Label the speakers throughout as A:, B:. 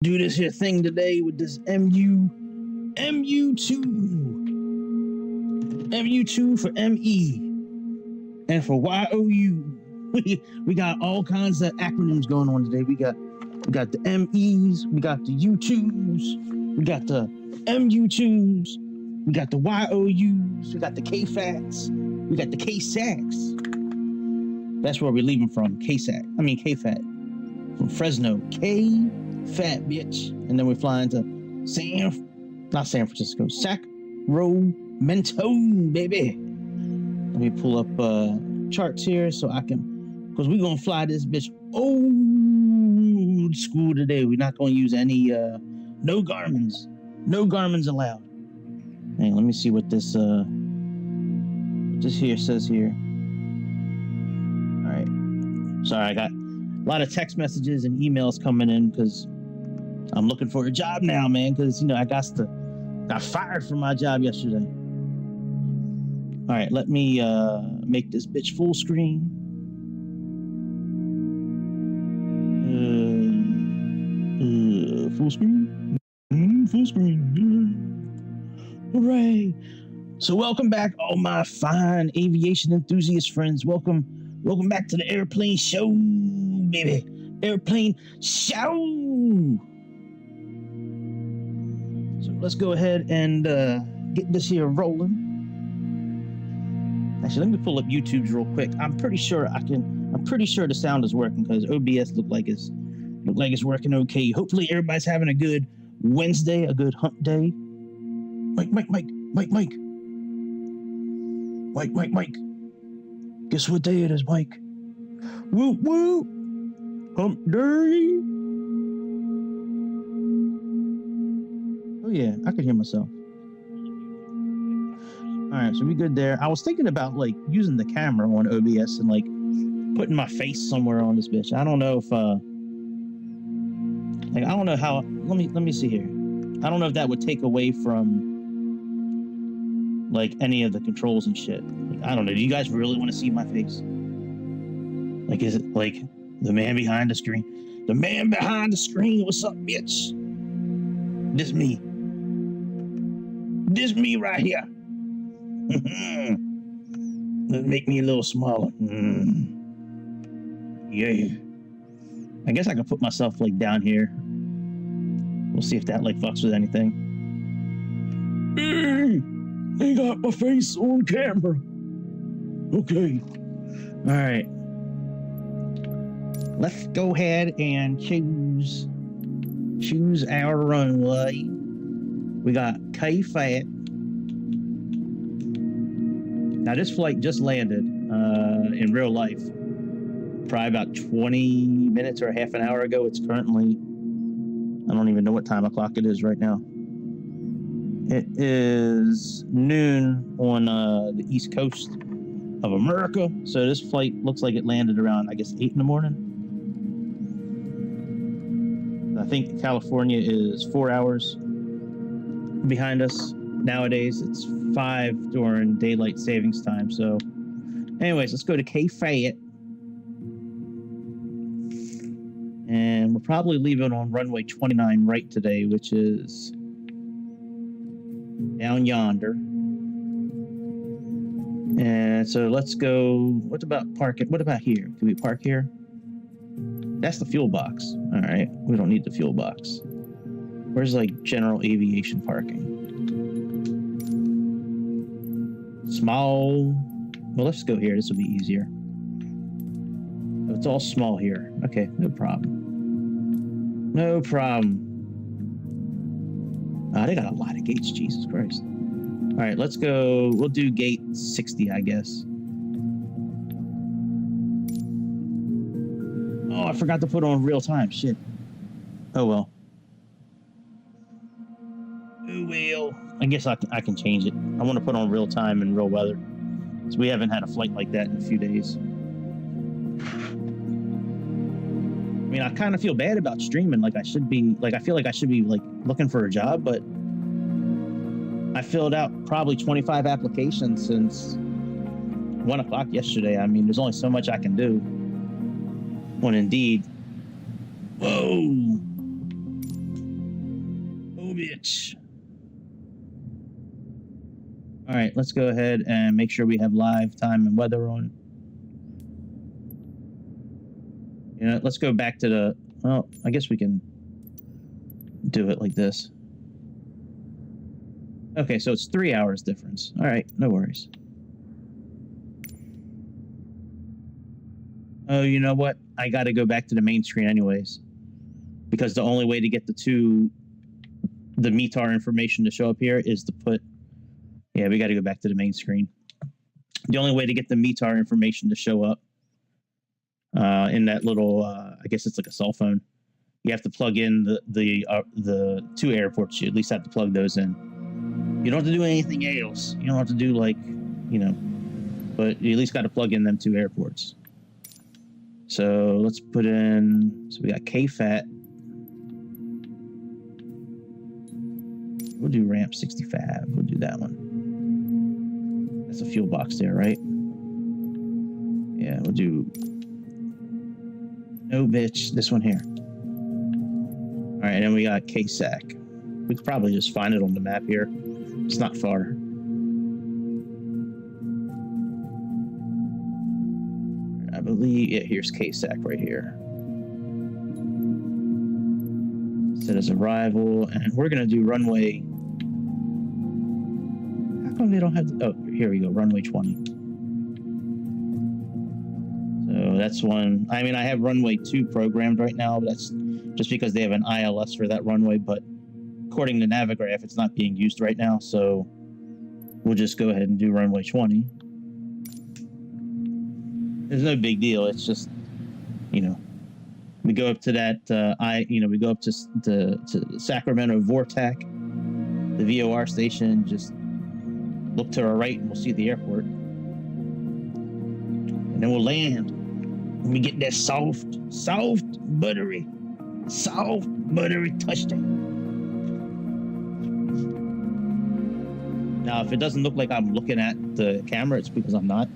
A: Do this here thing today with this MU-2 for ME and for YOU. We got all kinds of acronyms going on today. We got the MEs, we got the U2s, we got the MU2s, we got the YOUs, we got the KFATs, we got the KSACs. That's where we're leaving from, KFAT. From Fresno, K-Fat, bitch. And then we fly into not San Francisco, Sacramento, baby. Let me pull up charts here so I can, because we're going to fly this bitch old school today. We're not going to use any, no Garmins. No Garmins allowed. Hey, let me see what this here says here. All right. Sorry, I got a lot of text messages and emails coming in because I'm looking for a job now, man, because, I got fired from my job yesterday. All right, let me make this bitch full screen. Full screen? Full screen. Hooray. So welcome back, all my fine aviation enthusiast friends. Welcome back to the airplane show, baby. Airplane show. So let's go ahead and get this here rolling. Actually, let me pull up YouTube's real quick. I'm pretty sure the sound is working because OBS look like it's working okay. Hopefully everybody's having a good Wednesday, a good hump day. Mike. Guess what day it is, Mike? Woo! Hump day! Oh yeah, I can hear myself. Alright, so we good there. I was thinking about using the camera on OBS and putting my face somewhere on this bitch. I don't know if I don't know how. Let me see here. I don't know if that would take away from any of the controls and shit. I don't know. Do you guys really want to see my face? Is it the man behind the screen? The man behind the screen. What's up, bitch? This me right here. Let's make me a little smaller. Yeah. I guess I could put myself down here. We'll see if that fucks with anything. Hey, they got my face on camera. Okay. All right. Let's go ahead and choose our runway. We got KFAT. Now this flight just landed in real life. Probably about 20 minutes or half an hour ago. It's currently, I don't even know what time o'clock it is right now. It is noon on the East Coast of America. So this flight looks like it landed around, I guess, 8 in the morning. I think California is 4 hours behind us. Nowadays, it's 5 during daylight savings time. So anyways, let's go to KFAT. And we're probably leaving on runway 29 right today, which is down yonder. And so let's go. What about parking? What about here? Can we park here? That's the fuel box. All right. We don't need the fuel box. Where's general aviation parking? Small. Well, let's go here. This will be easier. It's all small here. Okay, no problem. No problem. They got a lot of gates. Jesus Christ. All right, let's go. We'll do gate 60, I guess. Oh, I forgot to put on real time. Shit. Oh, well. Oh, well. I guess I can change it. I want to put on real time and real weather. So we haven't had a flight like that in a few days. I mean, I kind of feel bad about streaming. I should be, I feel like I should be, looking for a job, but I filled out probably 25 applications since 1 o'clock yesterday. I mean, there's only so much I can do on Indeed. Whoa. bitch. All right, let's go ahead and make sure we have live time and weather on. You know, let's go back to the, well, I guess we can do it like this. Okay, so it's 3 hours difference. All right, no worries. Oh, you know what? I got to go back to the main screen anyways, because the only way to get the METAR information to show up here is to put, yeah, we got to go back to the main screen. The only way to get the METAR information to show up in that little, I guess it's like a cell phone, you have to plug in the 2 airports. You at least have to plug those in. You don't have to do anything else. You don't have to do like, you know, but you at least got to plug in them 2 airports. So let's put in, so we got KFAT. We'll do ramp 65. We'll do that one. That's a fuel box there, right? Yeah, we'll do, no bitch, this one here. All right, and then we got KSAC. We could probably just find it on the map here. It's not far. I believe, yeah, here's KSAC right here. Set as arrival, and we're gonna do runway. How come they don't have, oh, here we go, runway 20. So that's one, I mean, I have runway 2 programmed right now, but that's just because they have an ILS for that runway, but according to Navigraph, it's not being used right now, so we'll just go ahead and do runway 20. There's no big deal. It's just, you know, we go up to that, we go up to Sacramento Vortac, the VOR station, just look to our right and we'll see the airport. And then we'll land. And we get that soft, buttery touchdown. Now, if it doesn't look like I'm looking at the camera, it's because I'm not.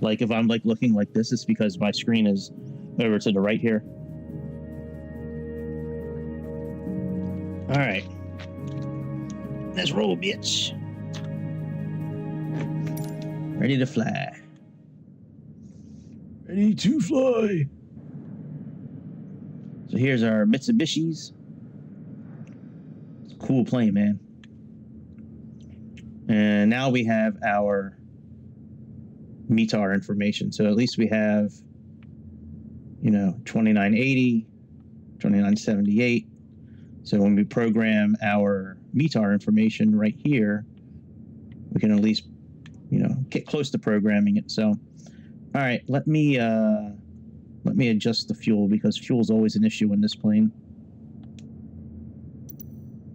A: Like, if I'm, like, looking like this, it's because my screen is over to the right here. All right. Let's roll, bitch. Ready to fly. Ready to fly. So here's our Mitsubishis. It's a cool plane, man. And now we have our METAR information. So at least we have, you know, 2980, 2978. So when we program our METAR information right here, we can at least, you know, get close to programming it. So, all right, let me adjust the fuel because fuel is always an issue in this plane.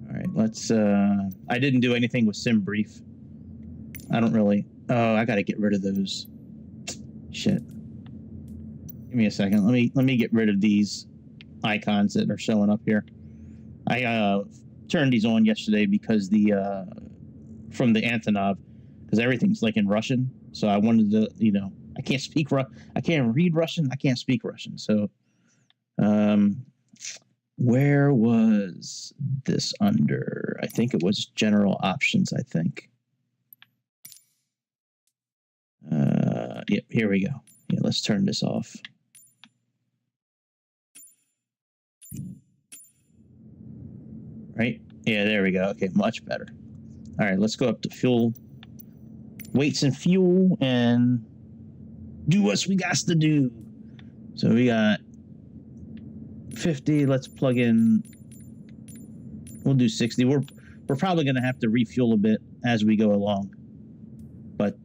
A: All right, let's, I didn't do anything with SimBrief. I don't really, oh, I got to get rid of those. Shit. Give me a second. Let me get rid of these icons that are showing up here. I turned these on yesterday because from the Antonov, because everything's like in Russian. So I wanted to, you know, I can't read Russian. I can't speak Russian. So, where was this under? I think it was general options, I think. Yep, here we go. Yeah, let's turn this off. Right? Yeah, there we go. Okay, much better. All right, let's go up to fuel. Weights and fuel and do what we got to do. So we got 50. Let's plug in. We'll do 60. We're probably going to have to refuel a bit as we go along. But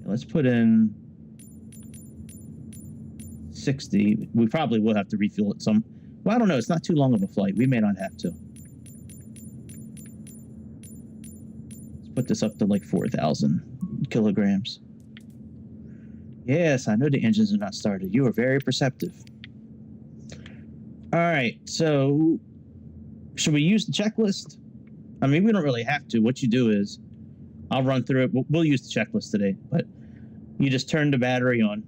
A: let's put in 60. We probably will have to refuel it some. Well, I don't know. It's not too long of a flight. We may not have to. Let's put this up to like 4,000 kilograms. Yes, I know the engines are not started. You are very perceptive. All right. So should we use the checklist? I mean, we don't really have to. What you do is I'll run through it. We'll use the checklist today, but you just turn the battery on.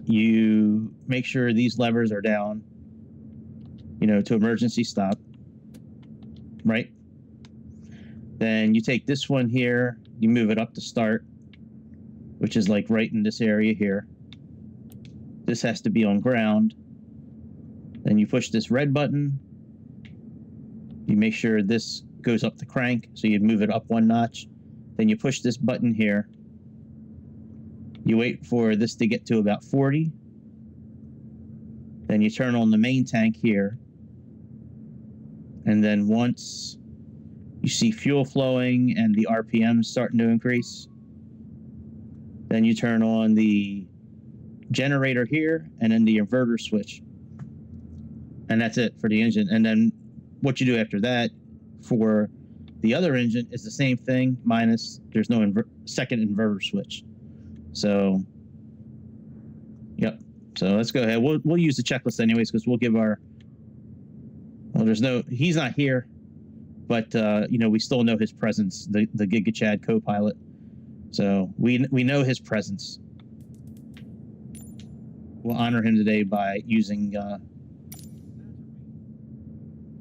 A: You make sure these levers are down. you know, to emergency stop, right? Then you take this one here, you move it up to start, which is like right in this area here. This has to be on ground. Then you push this red button. You make sure this goes up the crank, so you move it up one notch. Then you push this button here. You wait for this to get to about 40. Then you turn on the main tank here. And then once you see fuel flowing and the RPM starting to increase, then you turn on the generator here and then the inverter switch. And that's it for the engine. And then what you do after that for the other engine is the same thing, minus there's no second inverter switch. So, yep. So let's go ahead. We'll use the checklist anyways, because we'll give our, well, he's not here, but, you know, we still know his presence, the Giga Chad co-pilot. So we know his presence. We'll honor him today by using,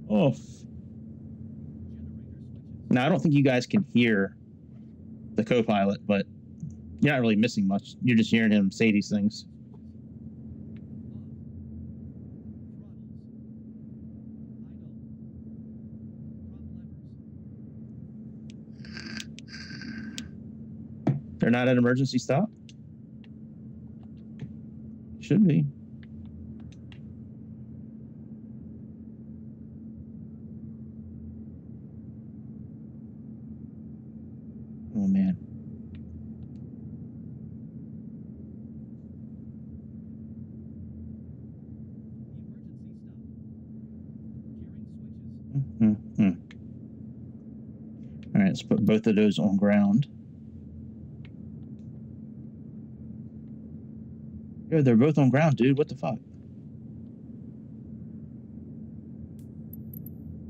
A: off. Now, I don't think you guys can hear the co-pilot, but you're not really missing much. You're just hearing him say these things. They're not at emergency stop? Should be. Oh, man. All right, let's put both of those on ground. Yeah, they're both on ground, dude. What the fuck?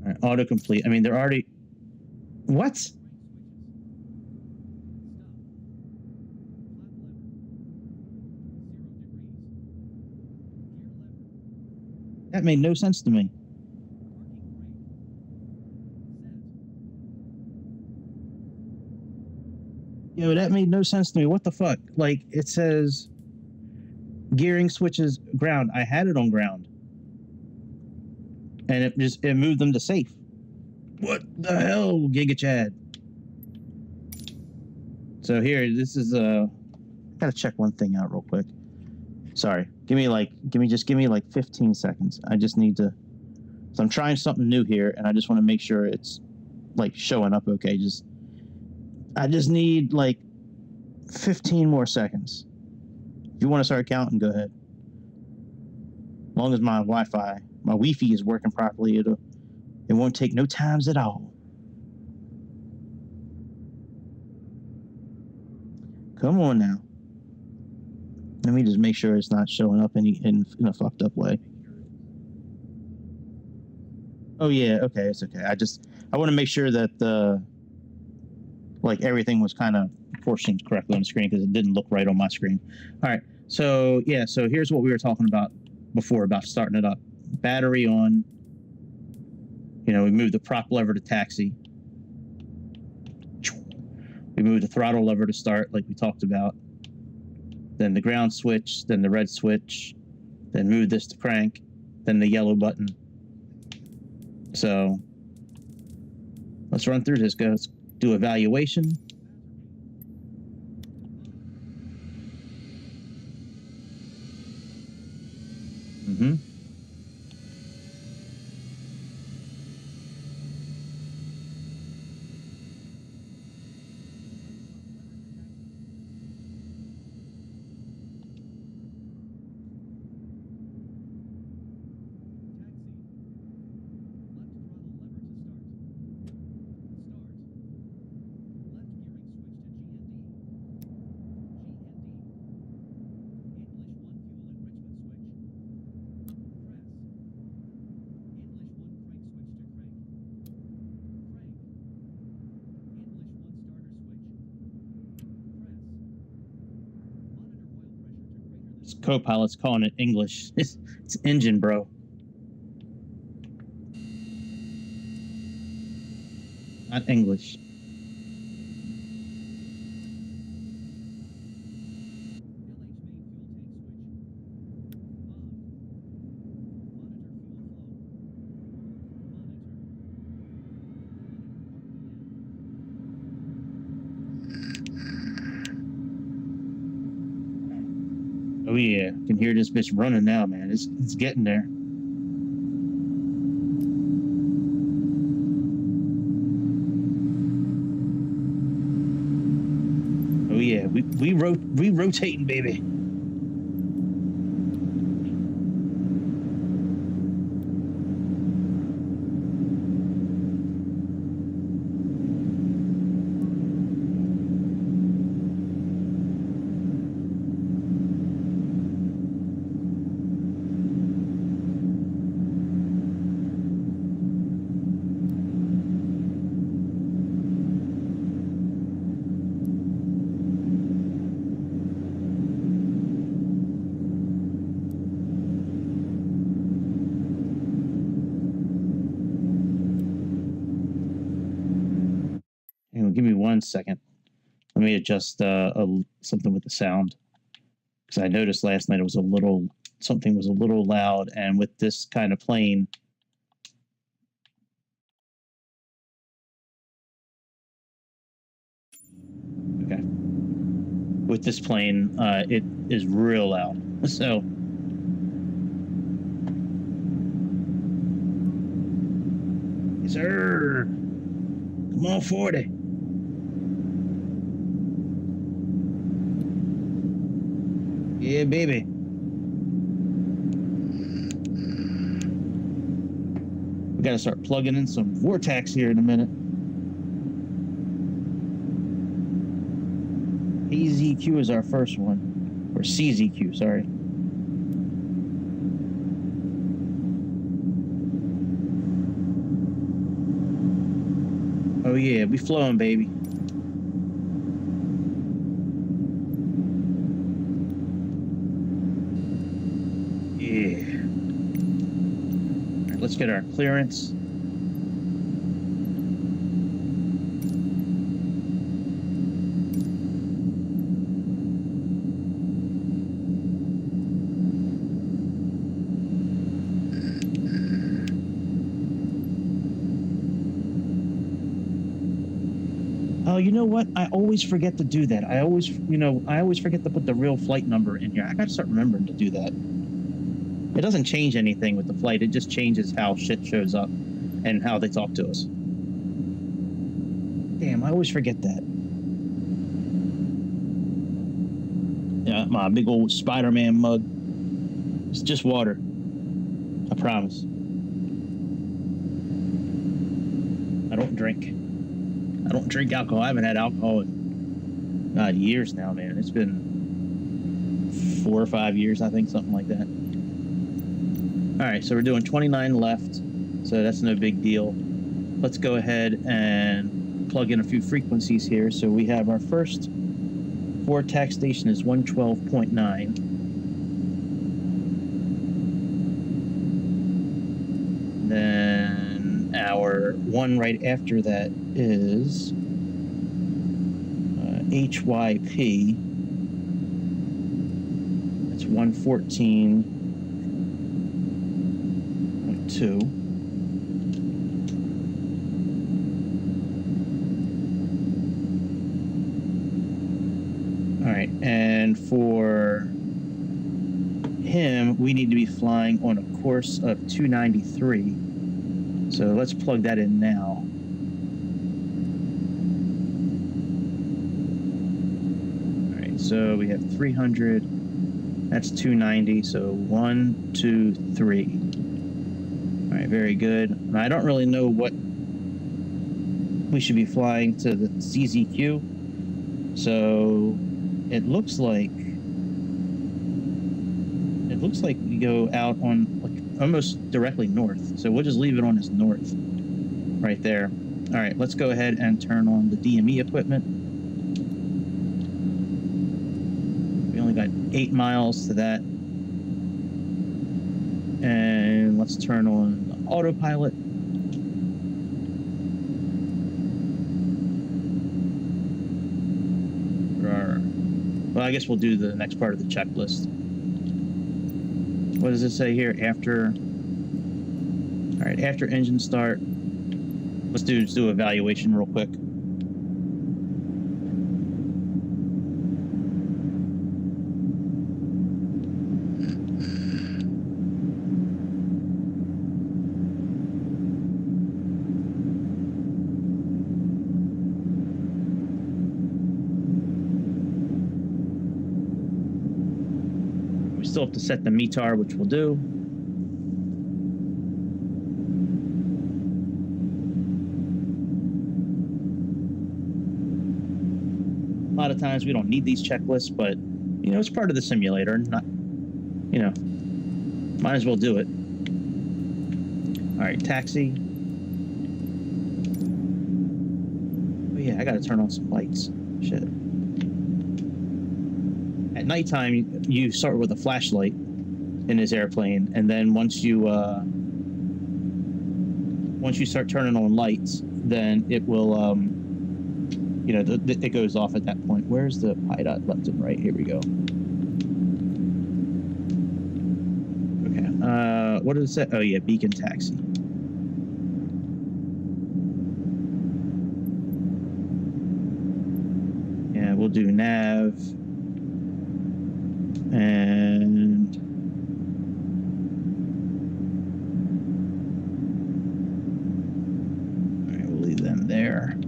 A: All right, autocomplete. I mean, they're already... What? That made no sense to me. Yo, that made no sense to me. What the fuck? Like, it says gearing switches ground. I had it on ground. And it moved them to safe. What the hell, Giga Chad? So here, this is gotta check one thing out real quick. Sorry. Give me like 15 seconds. I just need to, so I'm trying something new here and I just want to make sure it's like showing up okay. I just need like 15 more seconds. If you want to start counting, go ahead. As long as my Wi-Fi is working properly, it won't take no times at all. Come on now. Let me just make sure it's not showing up in a fucked up way. Oh yeah, okay, it's okay. I want to make sure that like everything was kind of proportioned correctly on the screen because it didn't look right on my screen. All right, so yeah, so here's what we were talking about before about starting it up. Battery on. You know, we moved the prop lever to taxi. We moved the throttle lever to start, like we talked about. Then the ground switch, then the red switch, then move this to crank, then the yellow button. So let's run through this, guys. Do evaluation. Co-pilot's calling it English. It's engine, bro. not English. Oh yeah, I can hear this bitch running now, man. It's getting there. Oh yeah, we rotating, baby. Hang on, give me 1 second. Let me adjust something with the sound, because I noticed last night something was a little loud, and with this kind of plane. Okay. With this plane, it is real loud. So. Yes, sir. Come on, 40. Yeah, baby. We got to start plugging in some vortex here in a minute. AZQ is our first one, or CZQ, sorry. Oh yeah, we flowing, baby. Yeah. All right, let's get our clearance. Oh, you know what? I always forget to do that. I always forget to put the real flight number in here. I got to start remembering to do that. It doesn't change anything with the flight. It just changes how shit shows up and how they talk to us. Damn, I always forget that. Yeah, my big old Spider-Man mug. It's just water. I promise. I don't drink. I don't drink alcohol. I haven't had alcohol in years now, man. It's been 4 or 5 years, I think, something like that. All right, so we're doing 29 left, so that's no big deal. Let's go ahead and plug in a few frequencies here. So we have our first vortex station is 112.9. Then our one right after that is HYP. That's 114.2. All right, and for him, we need to be flying on a course of 293. So let's plug that in now. All right, so we have 300. That's 290. So 1, 2, 3. All right, very good. I don't really know what we should be flying to the CZQ. So it looks like we go out on like almost directly north. So we'll just leave it on as north right there. All right, let's go ahead and turn on the DME equipment. We only got 8 miles to that. And let's turn on the autopilot. Well, I guess we'll do the next part of the checklist. What does it say here? After, all right, after engine start, let's do evaluation real quick. Still have to set the METAR, which we'll do. A lot of times we don't need these checklists, but you know, it's part of the simulator. Not, you know, might as well do it. All right, taxi. Oh yeah, I got to turn on some lights. Shit. At nighttime, you start with a flashlight in this airplane, and then once you start turning on lights, then it will, you know, it goes off at that point. Where's the PIDOT left and right? Here we go. Okay. What did it say? Oh yeah, beacon taxi. Yeah, we'll do nav. And all right, we'll leave them there.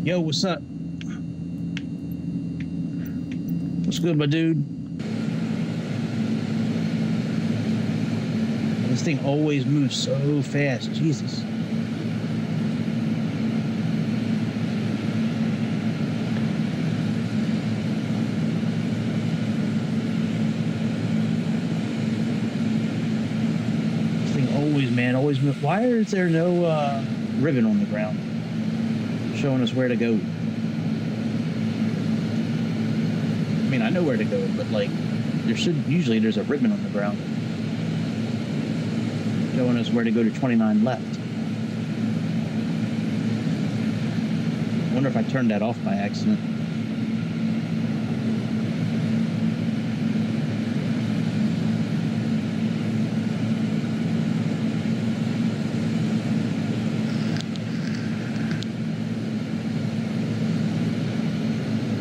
A: Yo, what's up? What's good, my dude? This thing always moves so fast. Jesus. This thing always, man, always moves. Why is there no ribbon on the ground showing us where to go? I mean, I know where to go, but like, there's a ribbon on the ground showing us where to go to 29 left. I wonder if I turned that off by accident.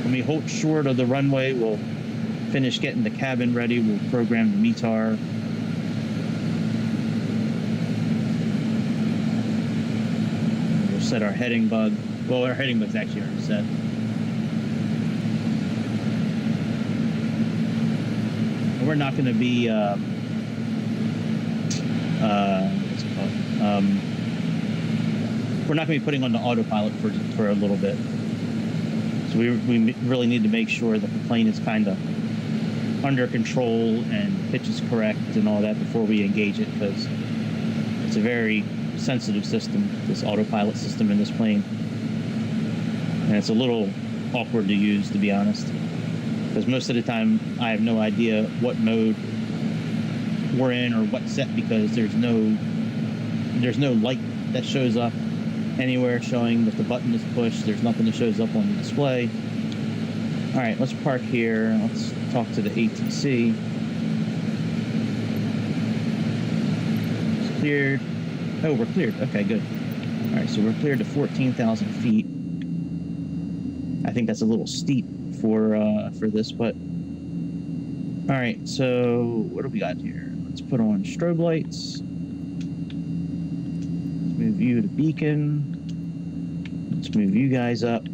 A: When we hold short of the runway, we'll finish getting the cabin ready. We'll program the METAR. We'll set our heading bug. Well, our heading bug's actually already set. And we're not going to be, what's it called? We're not going to be putting on the autopilot for a little bit. So we really need to make sure that the plane is kind of under control and pitch is correct and all that before we engage it, because it's a very sensitive system, this autopilot system in this plane. And it's a little awkward to use, to be honest, because most of the time I have no idea what mode we're in or what's set, because there's no light that shows up anywhere showing that the button is pushed. There's nothing that shows up on the display. All right, let's park here. Let's talk to the ATC. It's cleared. Oh, we're cleared. Okay, good. All right, so we're cleared to 14,000 feet. I think that's a little steep for this, but all right. So what do we got here? Let's put on strobe lights. Let's move you to beacon. Let's move you guys up.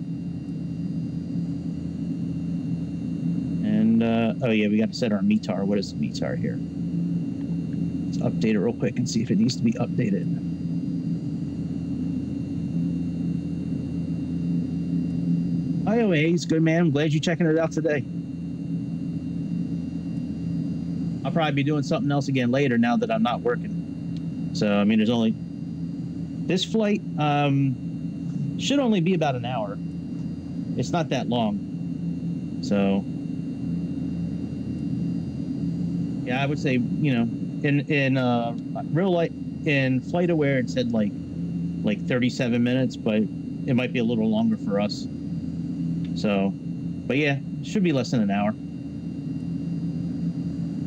A: And oh yeah, we got to set our METAR. What is the METAR here? Let's update it real quick and see if it needs to be updated. IOA's good, man. I'm glad you're checking it out today. I'll probably be doing something else again later now that I'm not working. So, I mean, there's only... This flight should only be about an hour. It's not that long. So, yeah, I would say, you know, in real life, in flight aware, it said like 37 minutes, but it might be a little longer for us. So, but yeah, should be less than an hour.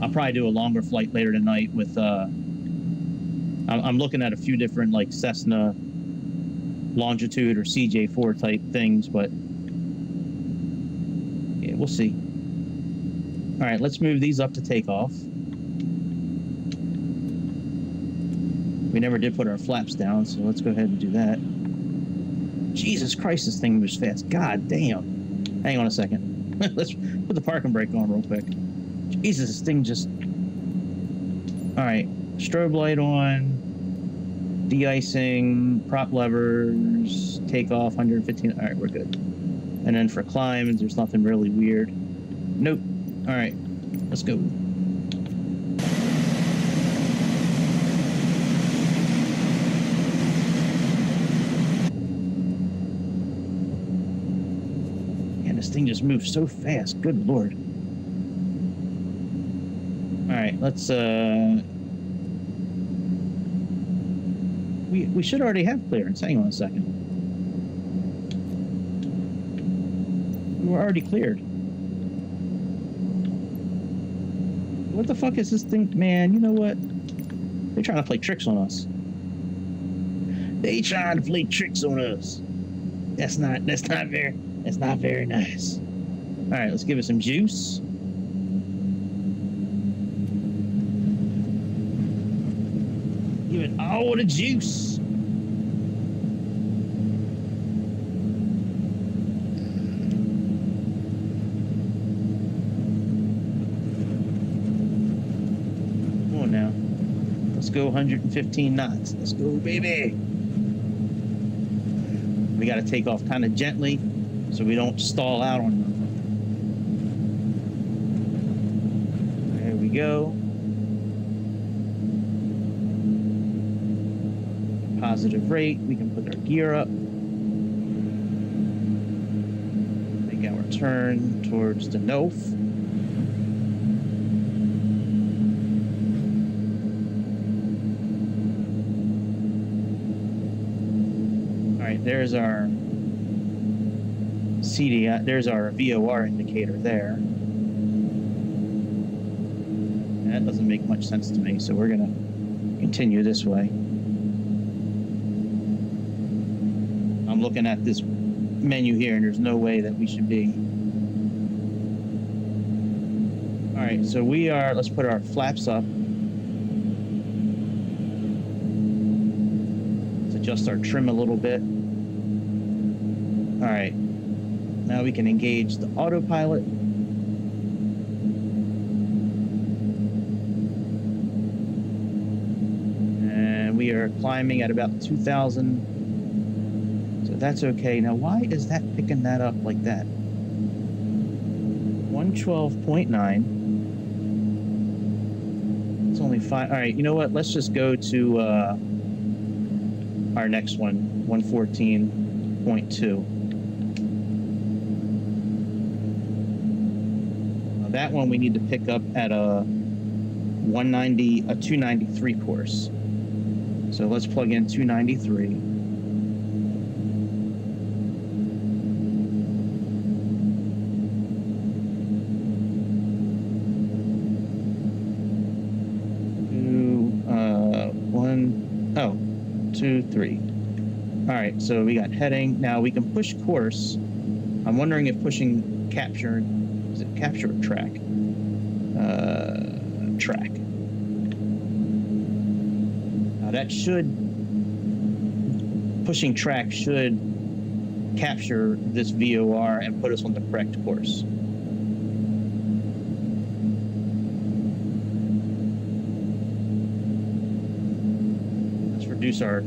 A: I'll probably do a longer flight later tonight with, I'm looking at a few different like Cessna longitude or CJ4 type things, but yeah, we'll see. All right, let's move these up to takeoff. We never did put our flaps down, so let's go ahead and do that. Jesus Christ, this thing moves fast. God damn. Hang on a second. Let's put the parking brake on real quick. Jesus, this thing just... All right. Strobe light on. De-icing. Prop levers. Takeoff. 115. All right, we're good. And then for climbs, there's nothing really weird. Nope. All right. Let's go. This thing just moves so fast. Good Lord. All right, let's we should already have clearance. Hang on a second. We're already cleared. What the fuck is this thing? Man, you know what? They're trying to play tricks on us. They trying to play tricks on us. That's not very nice. All right, let's give it some juice. Give it all the juice. Come on now. Let's go 115 knots. Let's go, baby. We got to take off kind of gently so we don't stall out on them. There we go. Positive rate. We can put our gear up. Make our turn towards the north. All right, there's our CDI, there's our VOR indicator there. And that doesn't make much sense to me, so we're going to continue this way. I'm looking at this menu here, and there's no way that we should be. All right, so we are, let's put our flaps up. Let's adjust our trim a little bit. All right. Now we can engage the autopilot. And we are climbing at about 2,000. So that's okay. Now, why is that picking that up like that? 112.9. It's only 5. All right, you know what? Let's just go to our next one, 114.2. That one we need to pick up at a 293 course. So let's plug in 293. Two, 1, oh, 2, 3. right, so we got heading. Now we can push course. I'm wondering if pushing capture, is it capture or track? Track. Now that should, pushing track should capture this VOR and put us on the correct course. Let's reduce our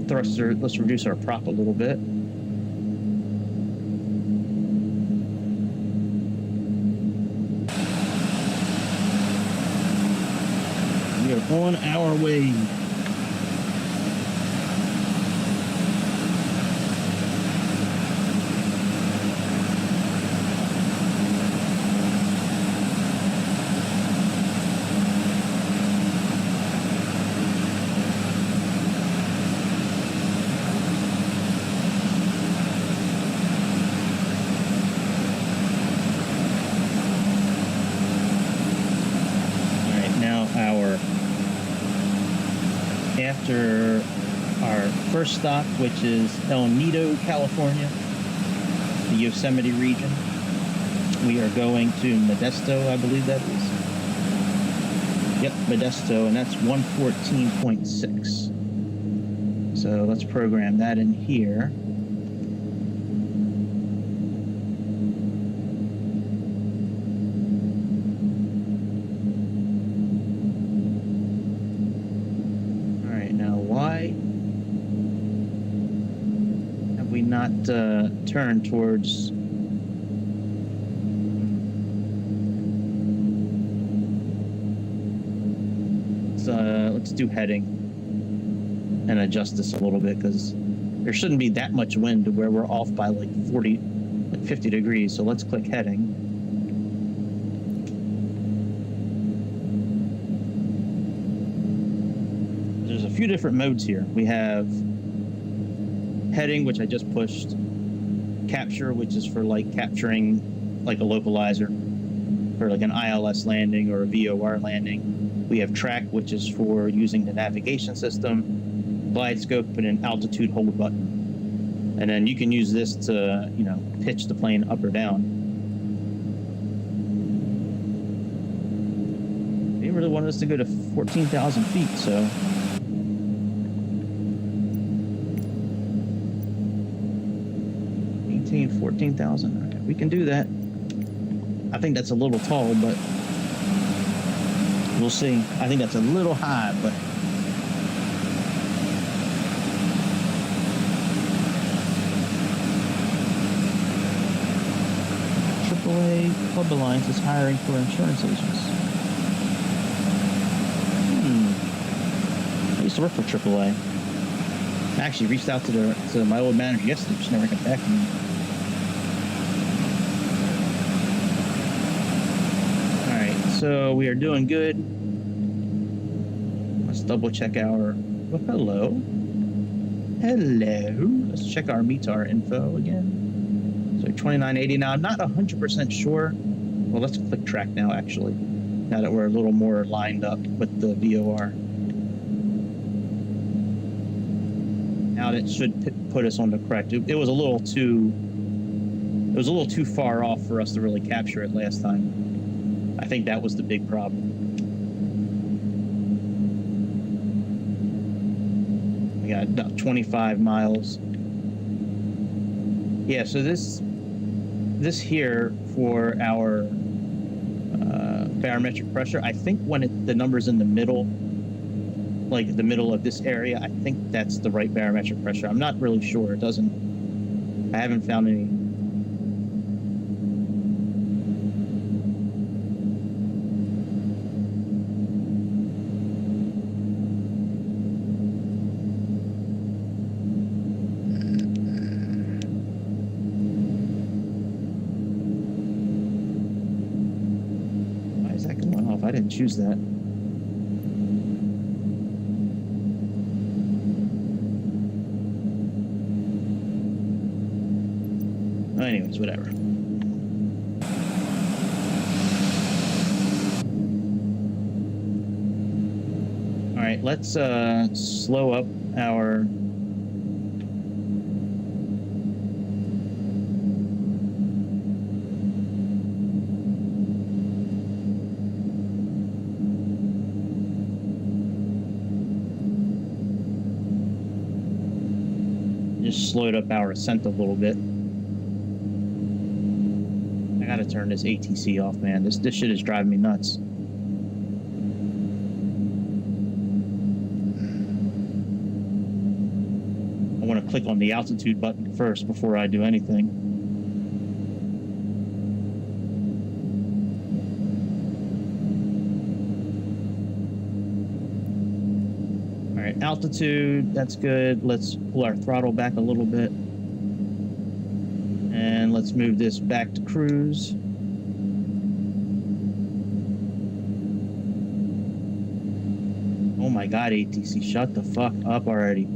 A: thruster, let's reduce our prop a little bit. We are on our way. After our first stop, which is El Nido, California, the Yosemite region, we are going to Modesto, I believe that is. Yep, Modesto, and that's 114.6. So let's program that in here. Not turn towards let's do heading and adjust this a little bit, because there shouldn't be that much wind to where we're off by like 50 degrees. So let's click heading. There's a few different modes here. We have heading, which I just pushed, capture, which is for like capturing like a localizer for like an ILS landing or a VOR landing. We have track, which is for using the navigation system, glide scope, and an altitude hold button. And then you can use this to, you know, pitch the plane up or down. They really wanted us to go to 14,000 feet, so 14,000. Okay, we can do that. I think that's a little tall, but we'll see. I think that's a little high, but AAA Club Alliance is hiring for insurance agents. I used to work for AAA. I actually reached out to my old manager yesterday. She never got back to me. So we are doing good. Let's double check our, oh, hello. Let's check our METAR info again. So 2980. Now I'm not 100% sure. Well, let's click track now, actually, now that we're a little more lined up with the VOR. Now that should put us on the correct. It was a little too far off for us to really capture it last time. I think that was the big problem. We got about 25 miles. Yeah, so this here for our barometric pressure, I think when the number's in the middle, like the middle of this area, I think that's the right barometric pressure. I'm not really sure. I haven't found any. I didn't choose that. Anyways, whatever. All right, let's slow up our just slowed up our ascent a little bit. I gotta turn this ATC off, man. This shit is driving me nuts. I want to click on the altitude button first before I do anything. All right, altitude, that's good. Let's pull our throttle back a little bit. And let's move this back to cruise. Oh my God, ATC, shut the fuck up already.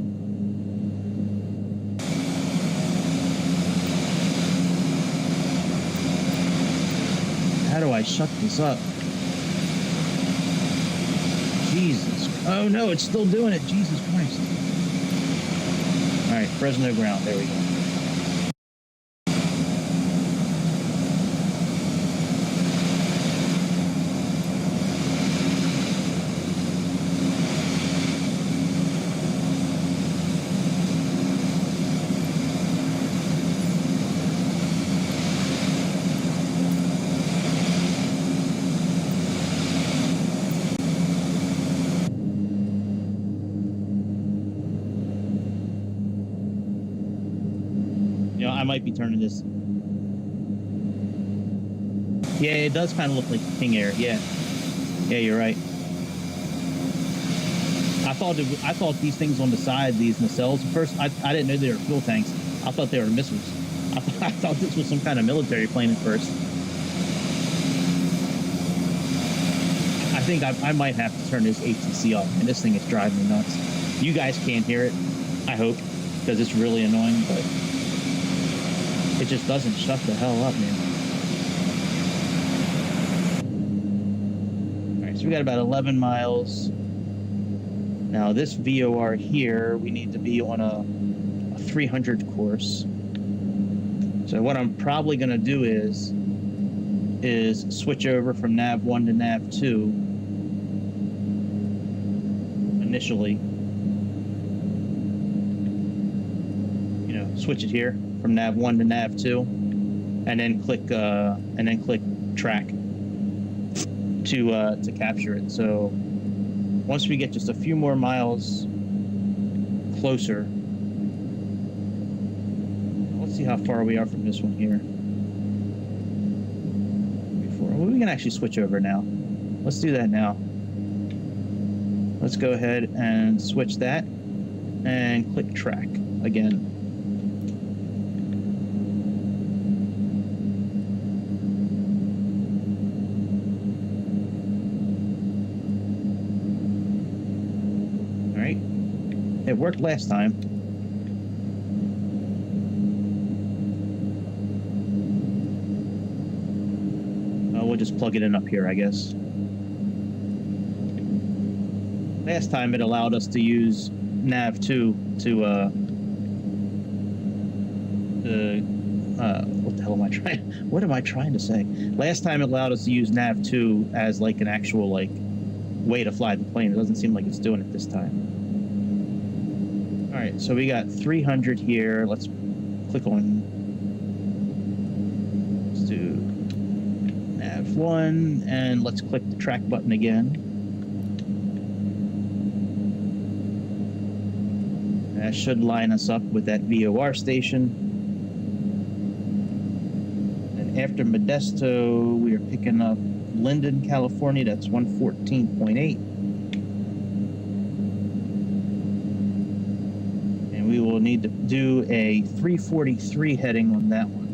A: How do I shut this up? Jesus. Oh no, it's still doing it. Jesus Christ. All right, Fresno ground. There we go. I might be turning this. Yeah, it does kind of look like King Air. Yeah, you're right. I thought these things on the side, these nacelles. First, I didn't know they were fuel tanks. I thought they were missiles. I thought this was some kind of military plane at first. I think I might have to turn this ATC off, and this thing is driving me nuts. You guys can't hear it, I hope, because it's really annoying, but it just doesn't shut the hell up, man. All right, so we got about 11 miles. Now this VOR here, we need to be on a 300 course. So what I'm probably going to do is switch over from nav 1 to nav 2 initially. You know, switch it here from nav 1 to nav 2, and then click track to capture it. So once we get just a few more miles closer, let's see how far we are from this one here. Well, we can actually switch over now. Let's do that now. Let's go ahead and switch that and click track again. All right. It worked last time. We'll just plug it in up here, I guess. Last time it allowed us to use nav 2 to what the hell am I trying? What am I trying to say? Last time it allowed us to use nav 2 as like an actual like way to fly the plane. It doesn't seem like it's doing it this time. All right, so we got 300 here. Let's click on. Let's do nav 1, and let's click the track button again. That should line us up with that VOR station. And after Modesto, we are picking up Linden, California. That's 114.8. And we will need to do a 343 heading on that one.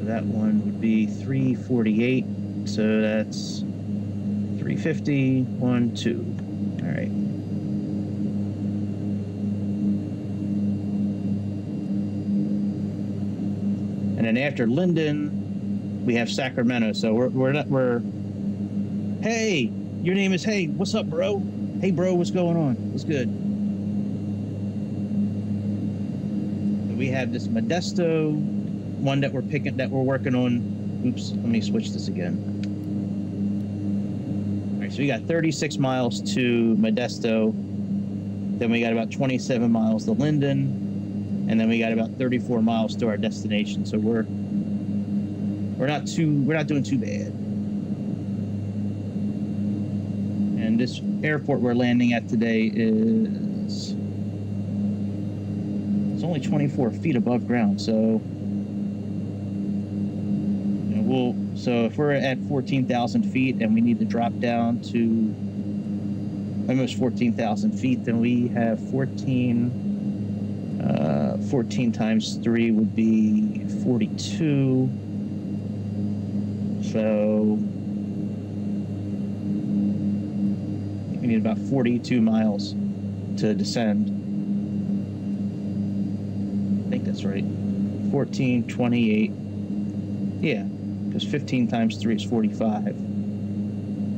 A: That one would be 348, so that's 350, 1, 2. All right. And then after Linden, we have Sacramento. So we're. Hey, your name is. Hey, what's up, bro? Hey, bro, what's going on? What's good? So we have this Modesto one that we're working on. Oops, let me switch this again. All right, so we got 36 miles to Modesto, Then we got about 27 miles to Linden. And then we got about 34 miles to our destination. So we're not doing too bad. And this airport we're landing at today is, it's only 24 feet above ground. So so if we're at 14,000 feet and we need to drop down to almost 14,000 feet, then we have 14 times 3 would be 42. So we need about 42 miles to descend. I think that's right. 14, 28. Yeah, because 15 times 3 is 45.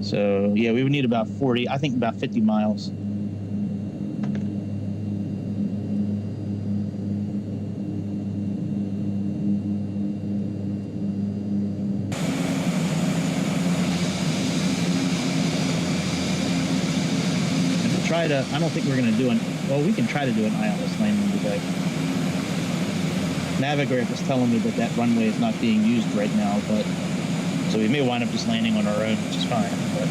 A: So yeah, we would need about 40, I think about 50 miles. I don't think we're going to do we can try to do an ILS landing today. Navigator was telling me that runway is not being used right now, but so we may wind up just landing on our own, which is fine. But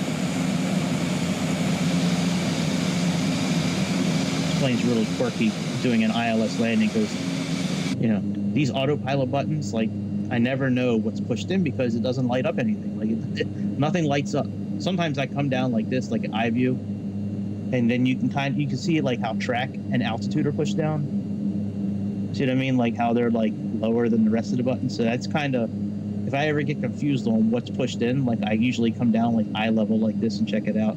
A: this plane's really quirky doing an ILS landing because, these autopilot buttons, like, I never know what's pushed in because it doesn't light up anything. Like, nothing lights up. Sometimes I come down like this, like an eye view, and then you can see like how track and altitude are pushed down. See what I mean? Like how they're like lower than the rest of the buttons. So that's kind of, if I ever get confused on what's pushed in, like I usually come down like eye level like this and check it out.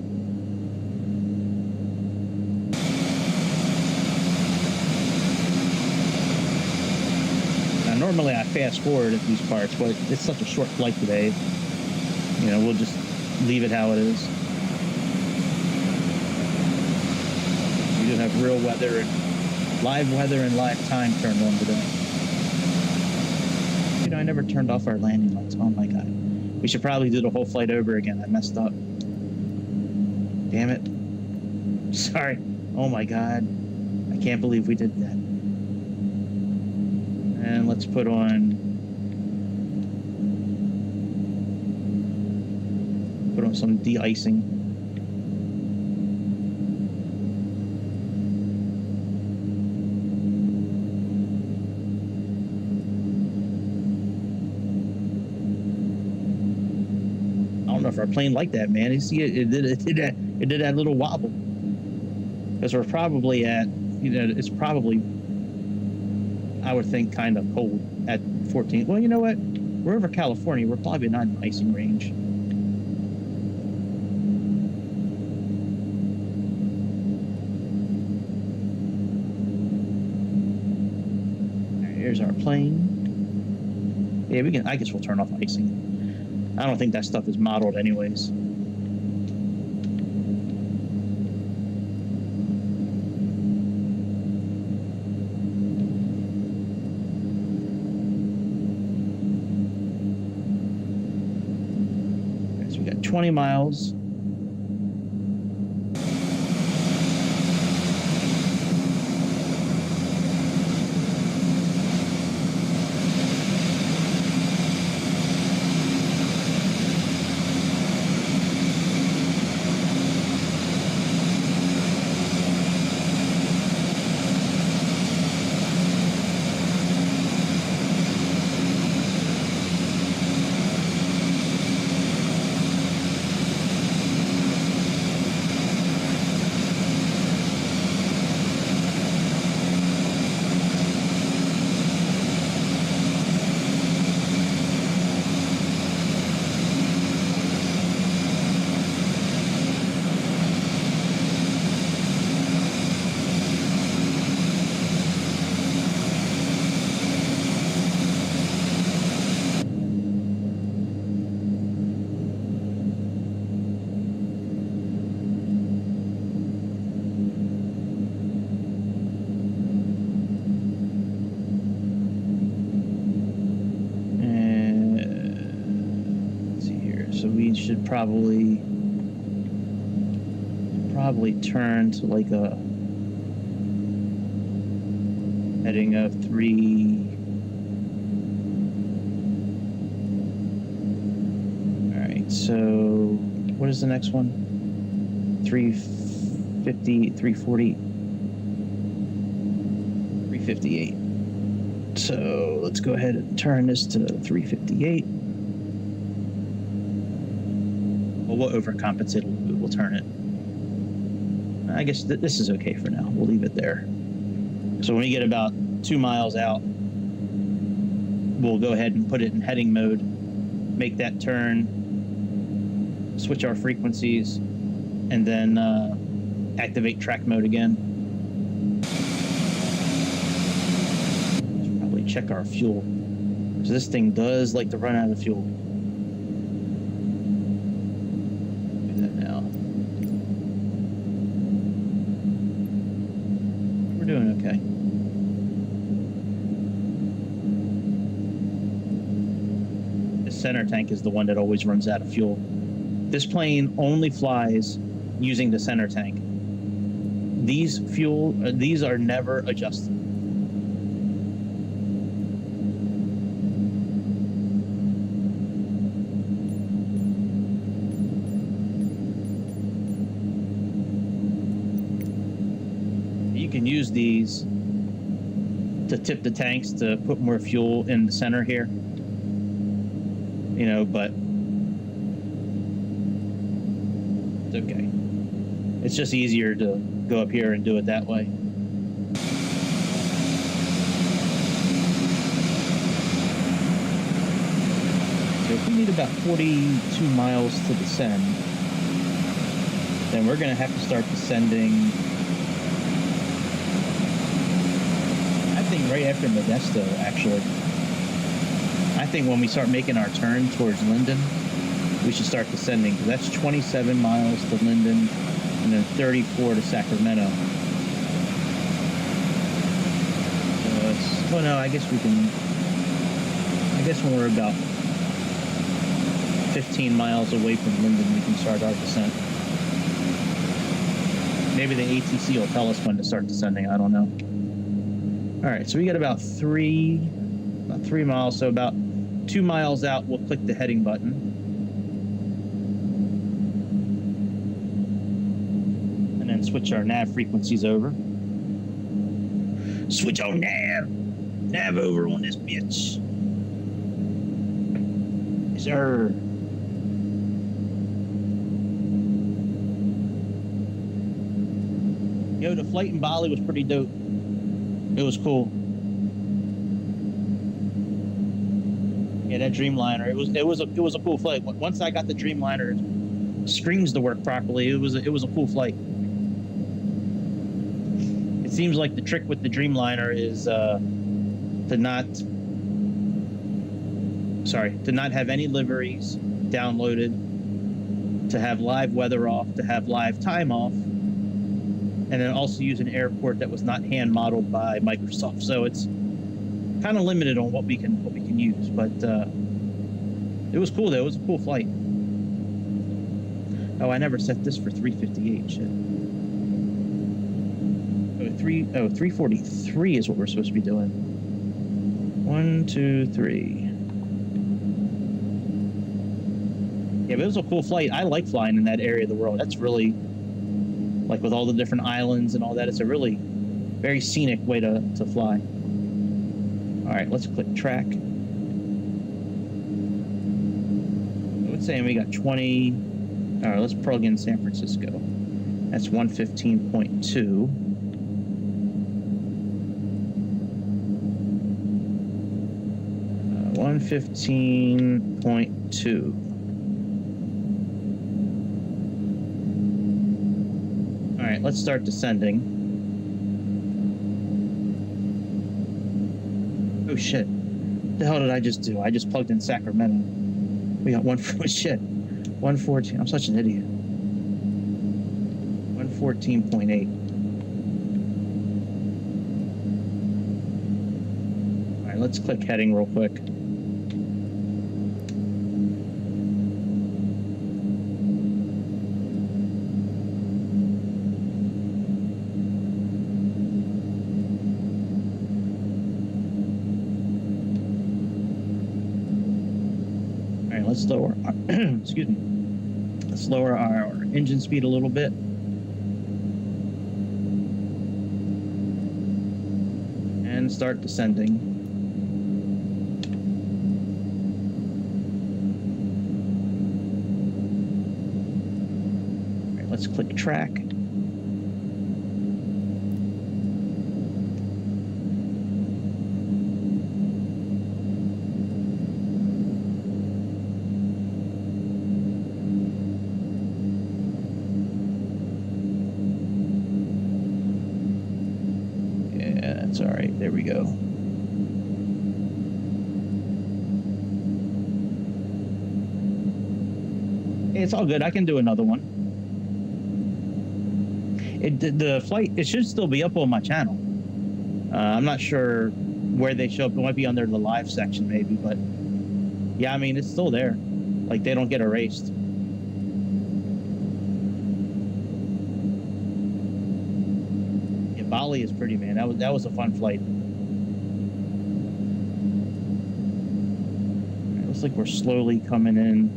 A: Now normally I fast forward at these parts, but it's such a short flight today. We'll just leave it how it is. We do have real weather and live time turned on today. I never turned off our landing lights. Oh my God. We should probably do the whole flight over again. I messed up. Damn it. Sorry. Oh my God. I can't believe we did that. And let's put on some de-icing. If our plane like that, man. You see it did that little wobble. Because we're probably at, it's probably, I would think, kind of cold at 14. Well, you know what? We're over California. We're probably not in icing range. All right, here's our plane. Yeah, I guess we'll turn off icing. I don't think that stuff is modeled anyways. Okay, so we got 20 miles. Should probably turn to like a Heading of 3. All right, so what is the next one? 350, 340, 358. So let's go ahead and turn this to 358. Well, we'll overcompensate a little bit. We'll turn it. I guess this is okay for now. We'll leave it there. So when we get about 2 miles out, we'll go ahead and put it in heading mode, make that turn, switch our frequencies, and then activate track mode again. Should probably check our fuel. So this thing does like to run out of fuel. Do that now. We're doing okay. The center tank is the one that always runs out of fuel. This plane only flies using the center tank. These are never adjusted. You can use these to tip the tanks to put more fuel in the center here. You know, but it's okay. It's just easier to go up here and do it that way. So if we need about 42 miles to descend, then we're going to have to start descending, I think right after Modesto, actually. I think when we start making our turn towards Linden, we should start descending, because that's 27 miles to Linden and then 34 to Sacramento. So no, I guess we can, I guess when we're about 15 miles away from Linden, we can start our descent. Maybe the ATC will tell us when to start descending, I don't know. All right, so we got about 3 miles, so about 2 miles out, we'll click the heading button. Switch our nav frequencies over. Switch our nav over on this bitch. Yes, sir. Yo, the flight in Bali was pretty dope. It was cool. Yeah, that Dreamliner. It was a cool flight. Once I got the Dreamliner screens to work properly, it was a cool flight. It seems like the trick with the Dreamliner is to not have any liveries downloaded, to have live weather off, to have live time off, and then also use an airport that was not hand modeled by Microsoft. So it's kind of limited on what we can use, but it was cool though. It was a cool flight. Oh, I never set this for 358. Shit. 343 is what we're supposed to be doing. 1, 2, 3. Yeah, but it was a cool flight. I like flying in that area of the world. That's really, like with all the different islands and all that, it's a really very scenic way to fly. All right, let's click track. It's saying we got 20. All right, let's plug in San Francisco. That's 115.2. 115.2. All right, let's start descending. Oh shit! What the hell did I just do? I just plugged in Sacramento. We got 114. I'm such an idiot. 114.8. All right, let's click heading real quick. right, let's lower our, excuse me. Let's lower our engine speed a little bit. And start descending. All right, let's click track. All right, there we go. It's all good. I can do another one. The flight, it should still be up on my channel. I'm not sure where they show up. It might be under the live section maybe, but yeah, I mean, it's still there. Like, they don't get erased. Bali is pretty, man. That was a fun flight. It looks like we're slowly coming in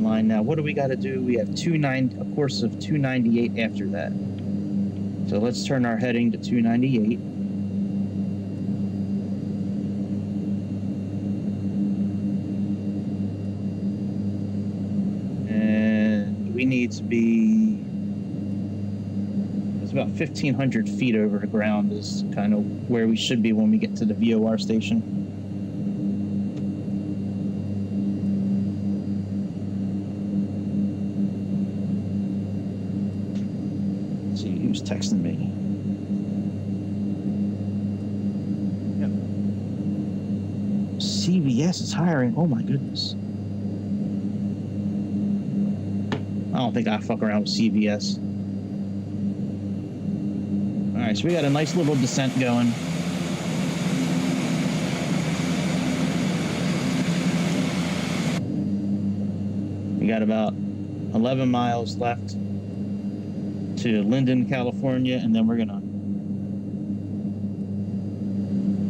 A: line now. What do we got to do? We have a course of 298 after that. So let's turn our heading to 298. And we need to be about 1,500 feet over the ground is kind of where we should be when we get to the VOR station. Let's see who's texting me. Yep. CVS is hiring. Oh my goodness. I don't think I fuck around with CVS. All right, so we got a nice little descent going. We got about 11 miles left to Linden, California, and then we're gonna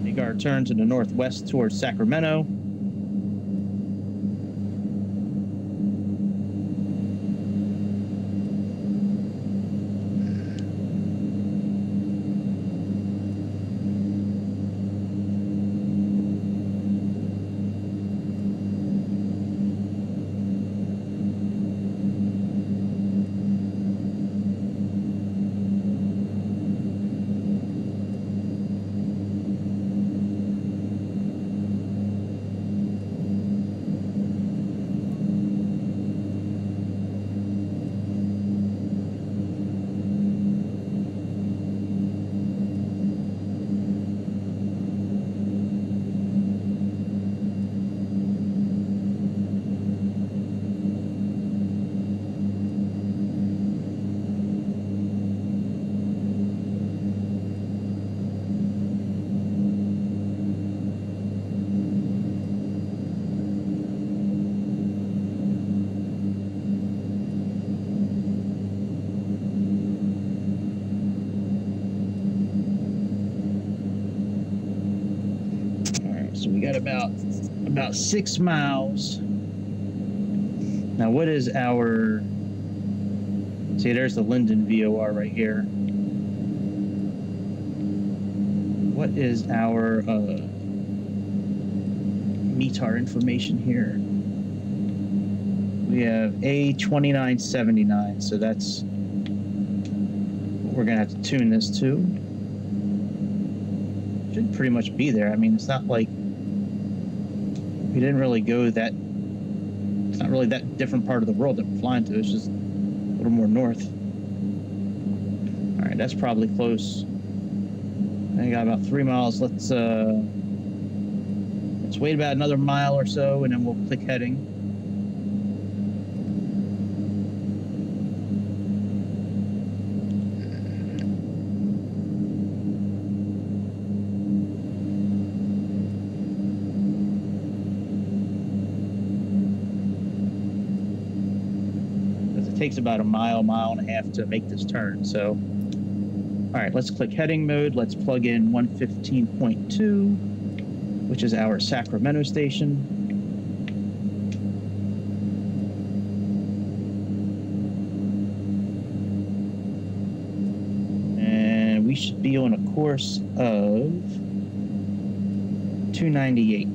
A: make our turn to the northwest towards Sacramento. So we got about 6 miles. Now, what is our... See, there's the Linden VOR right here. What is our... meet our information here. We have A2979, so that's what we're going to have to tune this to. Should pretty much be there. I mean, it's not like we didn't really go that... It's not really that different part of the world that we're flying to. It's just a little more north. All right, that's probably close. I got about 3 miles. Let's wait about another mile or so, and then we'll click heading. Takes about a mile and a half to make this turn. So, all right, let's click heading mode. Let's plug in 115.2, which is our Sacramento station. be on a course of 298.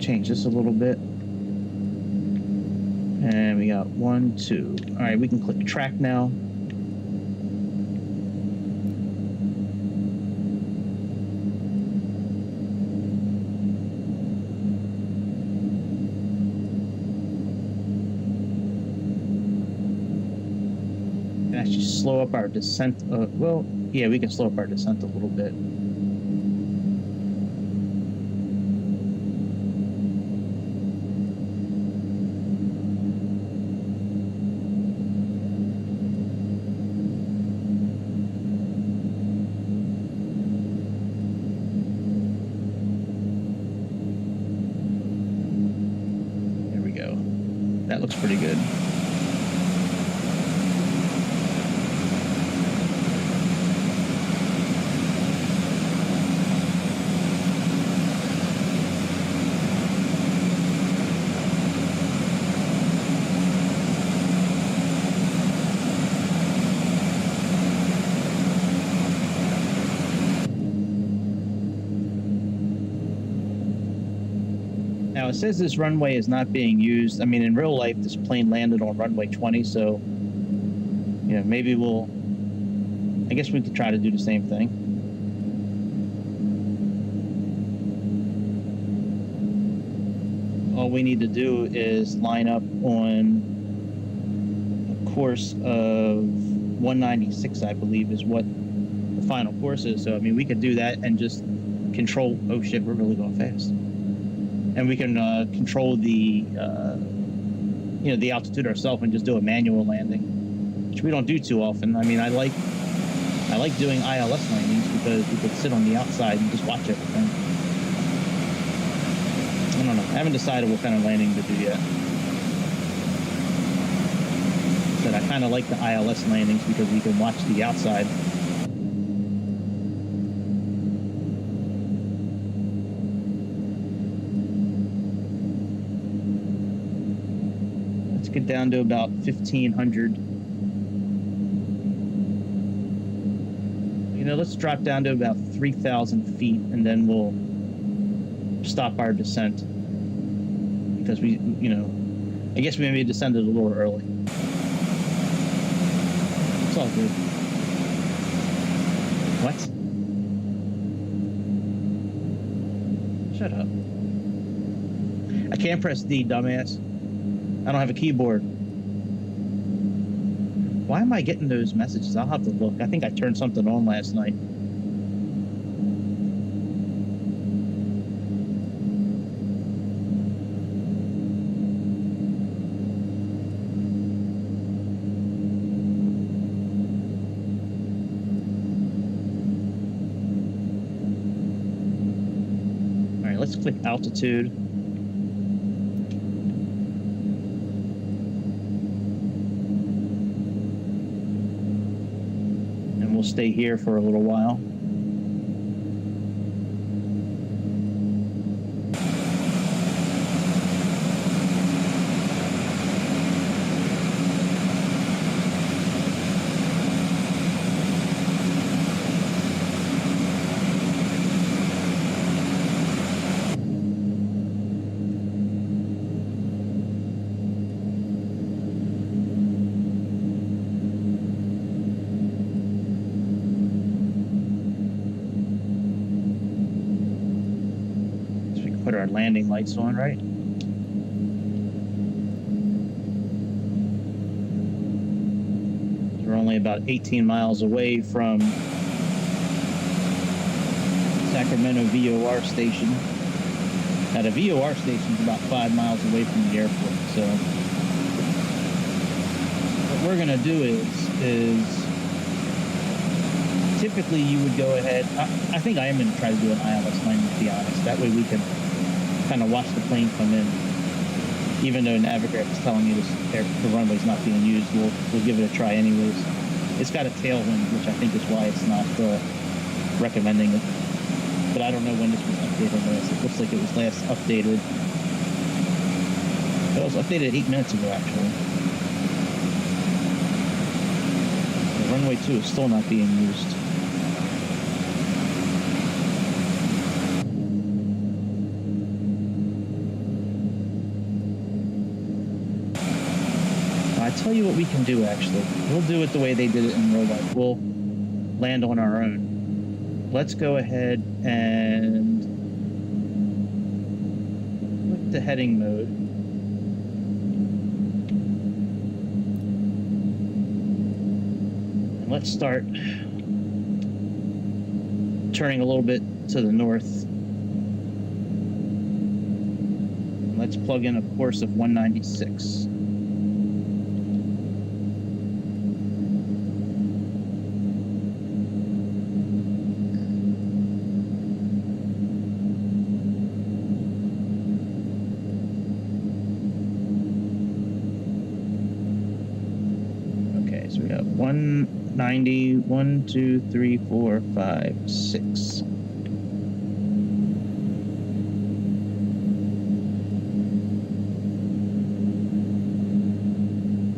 A: Change this a little bit, and we got 1, 2. All right, we can click track now. And actually slow up our descent. Well, yeah, we can slow up our descent a little bit. That looks pretty good. Now, it says this runway is not being used. I mean, in real life, this plane landed on runway 20, so, you know, maybe we'll... I guess we could try to do the same thing. All we need to do is line up on a course of 196, I believe, is what the final course is. So, I mean, we could do that and just control... Oh, shit, we're really going fast. And we can control the, you know, the altitude ourselves and just do a manual landing, which we don't do too often. I mean, I like doing ILS landings because we could sit on the outside and just watch everything. I don't know. I haven't decided what kind of landing to do yet. But I kind of like the ILS landings because we can watch the outside. Get down to about 1,500. You know, let's drop down to about 3,000 feet, and then we'll stop our descent because we, you know, I guess we maybe descended a little early. It's all good. What? Shut up. I can't press D, dumbass. I don't have a keyboard. Why am I getting those messages? I'll have to look. I think I turned something on last night. All right, let's click altitude. We'll stay here for a little while. Put our landing lights on, right? We're only about 18 miles away from Sacramento VOR station. Now, the VOR station is about 5 miles away from the airport, so what we're going to do is typically you would go ahead. I think I am going to try to do an ILS landing, to be honest. That way we can kind of watch the plane come in. Even though Navigraph is telling me the runway's not being used, we'll give it a try anyways. It's got a tailwind, which I think is why it's not recommending it. But I don't know when this was updated last. It looks like it was last updated. It was updated 8 minutes ago, actually. The runway 2 is still not being used. I tell you what we can do, actually. We'll do it the way they did it in real life. We'll land on our own. Let's go ahead and click the heading mode. And let's start turning a little bit to the north. And let's plug in a course of 196. So we got 190, 1, 2, 3, 4, 5, 6.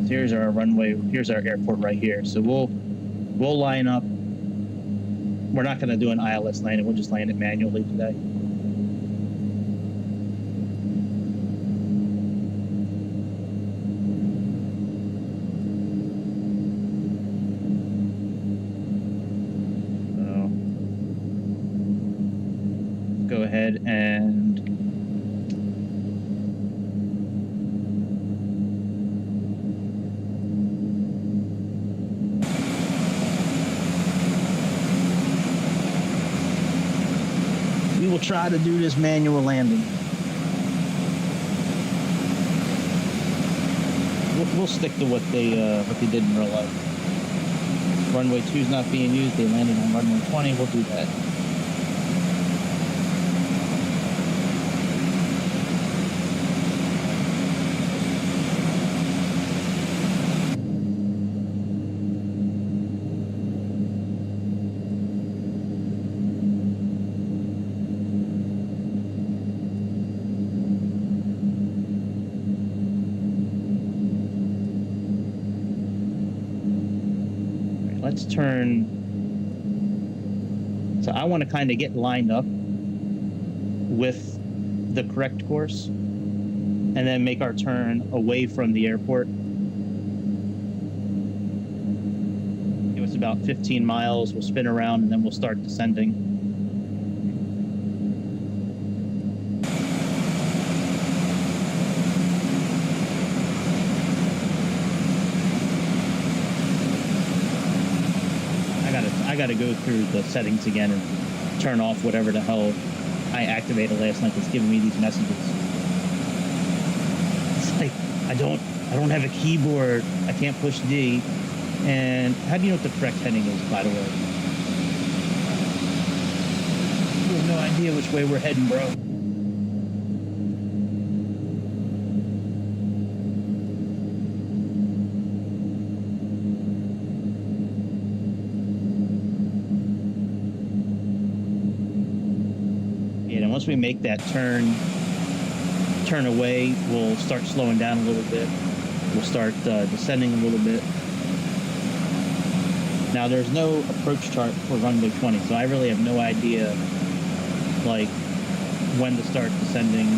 A: So here's our runway. Here's our airport right here. So we'll line up. We're not going to do an ILS landing. We'll just land it manually today. Go ahead and we will try to do this manual landing. We'll stick to what they did in real life. Runway 2 is not being used. They landed on runway 20. We'll do that. Let's turn. So I want to kind of get lined up with the correct course and then make our turn away from the airport. It was about 15 miles. We'll spin around and then we'll start descending. I got to go through the settings again and turn off whatever the hell I activated last night that's giving me these messages. It's like I don't have a keyboard. I can't push D. And how do you know what the correct heading is, by the way? You have no idea which way we're heading, bro. Once we make that turn away, we'll start slowing down a little bit. We'll start descending a little bit. Now, there's no approach chart for runway 20, so I really have no idea, like, when to start descending,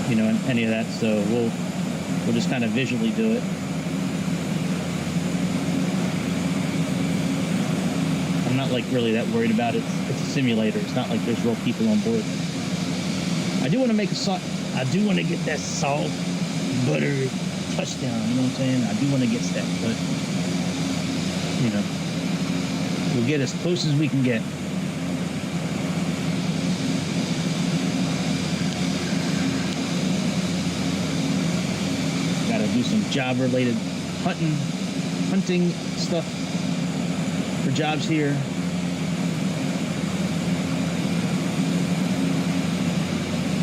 A: you know, any of that. So we'll just kind of visually do it. I'm not like really that worried about it. It's a simulator. It's not like there's real people on board. I do want to make I do want to get that salt butter touchdown. You know what I'm saying? I do want to get that, but you know, we'll get as close as we can get. Got to do some job-related hunting stuff for jobs here.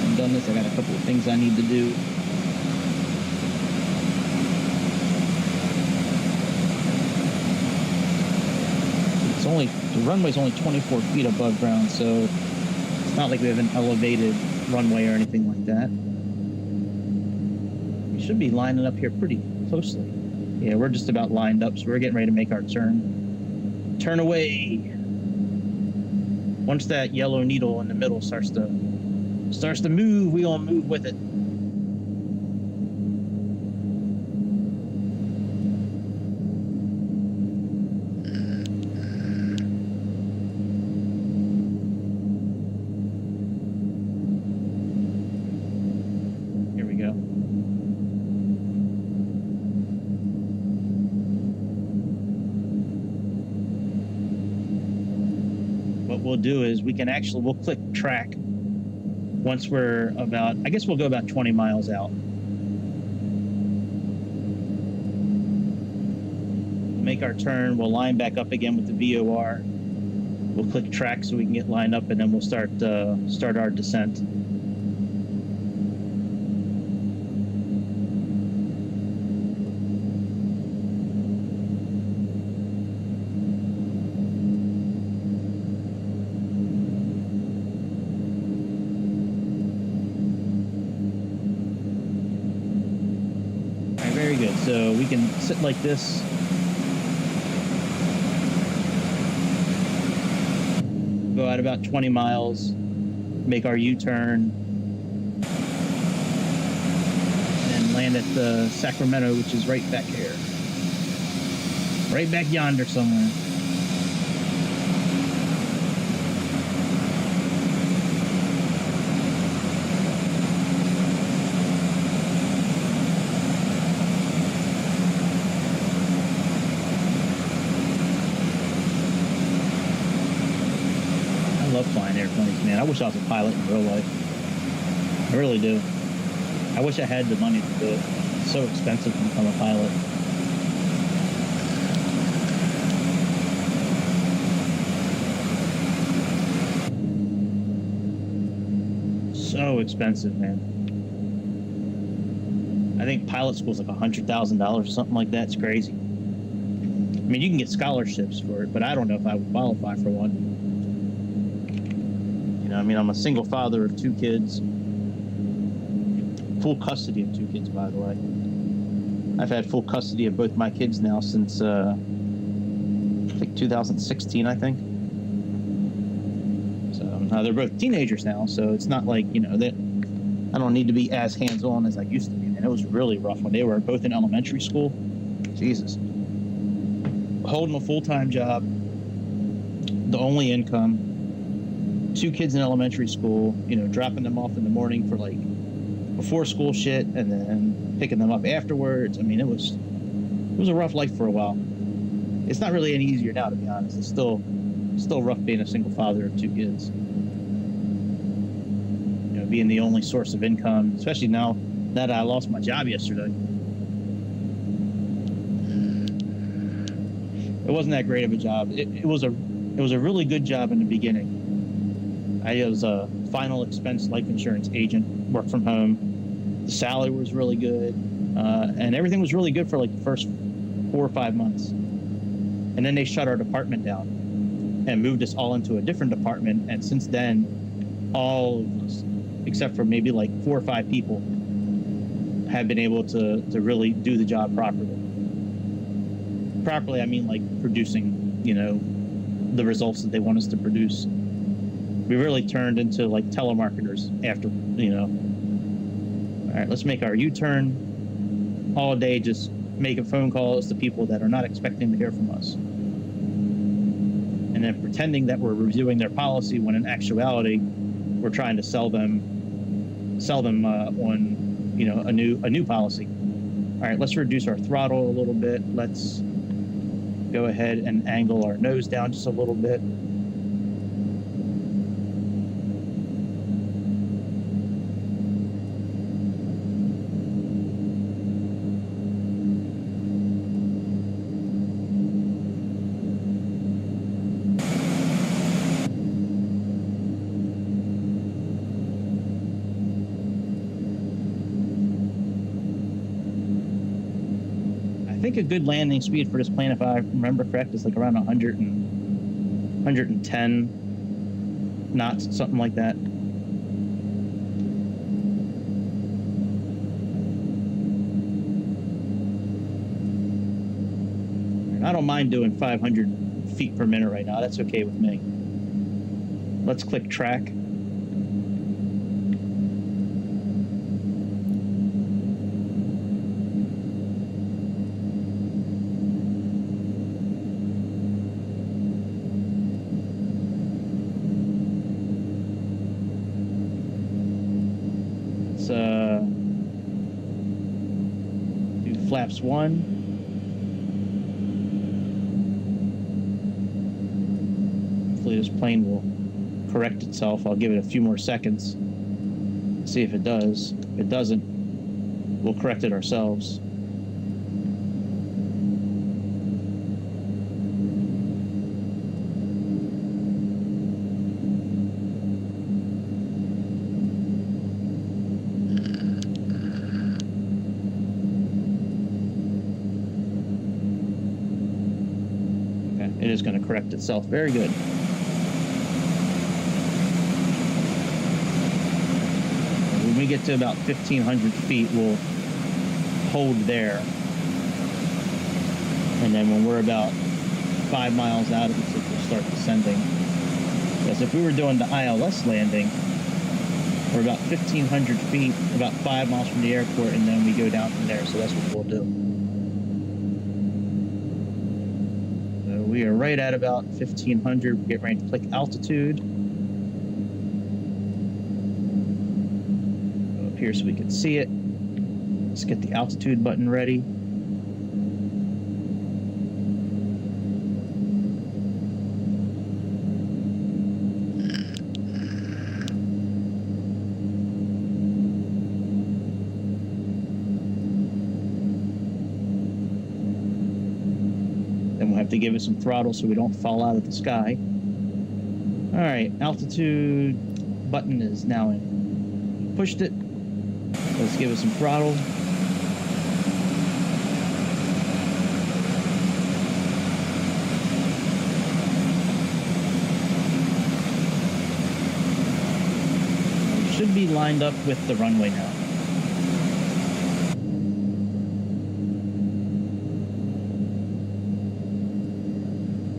A: I've done this. I got a couple of things I need to do. the runway's only 24 feet above ground, so it's not like we have an elevated runway or anything like that. We should be lining up here pretty closely. Yeah, we're just about lined up, so we're getting ready to make our turn. Turn away. Once that yellow needle in the middle starts to move, we gonna move with it. Here we go. What we'll do is we'll click track once we're about, I guess we'll go about 20 miles out. We'll make our turn, we'll line back up again with the VOR. We'll click track so we can get lined up, and then we'll start our descent. Very good. So we can sit like this. Go out about 20 miles, make our U-turn, and land at the Sacramento, which is right back here. Right back yonder somewhere. I love flying airplanes, man. I wish I was a pilot in real life. I really do. I wish I had the money to do it. It's so expensive to become a pilot. So expensive, man. I think pilot school is like $100,000 or something like that. It's crazy. I mean, you can get scholarships for it, but I don't know if I would qualify for one. I mean, I'm a single father of 2 kids. Full custody of 2 kids, by the way. I've had full custody of both my kids now since, I think 2016, I think. So they're both teenagers now, so it's not like, that I don't need to be as hands-on as I used to be. Man, it was really rough when they were both in elementary school. Jesus. Holding a full-time job, the only income, 2 kids in elementary school, dropping them off in the morning for like before school shit, and then picking them up afterwards. I mean, it was a rough life for a while. It's not really any easier now, to be honest. It's still rough being a single father of 2 kids. Being the only source of income, especially now that I lost my job yesterday. It wasn't that great of a job. It was a really good job in the beginning. I was a final expense life insurance agent, worked from home. The salary was really good, and everything was really good for like the first 4 or 5 months. And then they shut our department down and moved us all into a different department. And since then, all of us, except for maybe like 4 or 5 people, have been able to really do the job properly. Properly, I mean like producing, the results that they want us to produce. We really turned into like telemarketers after, All right, let's make our U-turn all day, just making phone calls to people that are not expecting to hear from us. And then pretending that we're reviewing their policy when in actuality, we're trying to sell them on, a new policy. All right, let's reduce our throttle a little bit. Let's go ahead and angle our nose down just a little bit. I think a good landing speed for this plane, if I remember correct, is like around 100 and 110 knots, something like that. I don't mind doing 500 feet per minute right now. That's okay with me. Let's click track. Let's do flaps 1. Hopefully this plane will correct itself. I'll give it a few more seconds. See if it does. If it doesn't, we'll correct it ourselves. Okay, it is going to correct itself. Very good. When we get to about 1,500 feet, we'll hold there. And then when we're about 5 miles out of it, we'll start descending. Because if we were doing the ILS landing, we're about 1,500 feet, about 5 miles from the airport, and then we go down from there. So that's what we'll do. So we are right at about 1,500. We're getting ready to click altitude. Here so we can see it. Let's get the altitude button ready. Then we'll have to give it some throttle so we don't fall out of the sky. All right, altitude button is now in. Pushed it. Let's give it some throttle. We should be lined up with the runway now.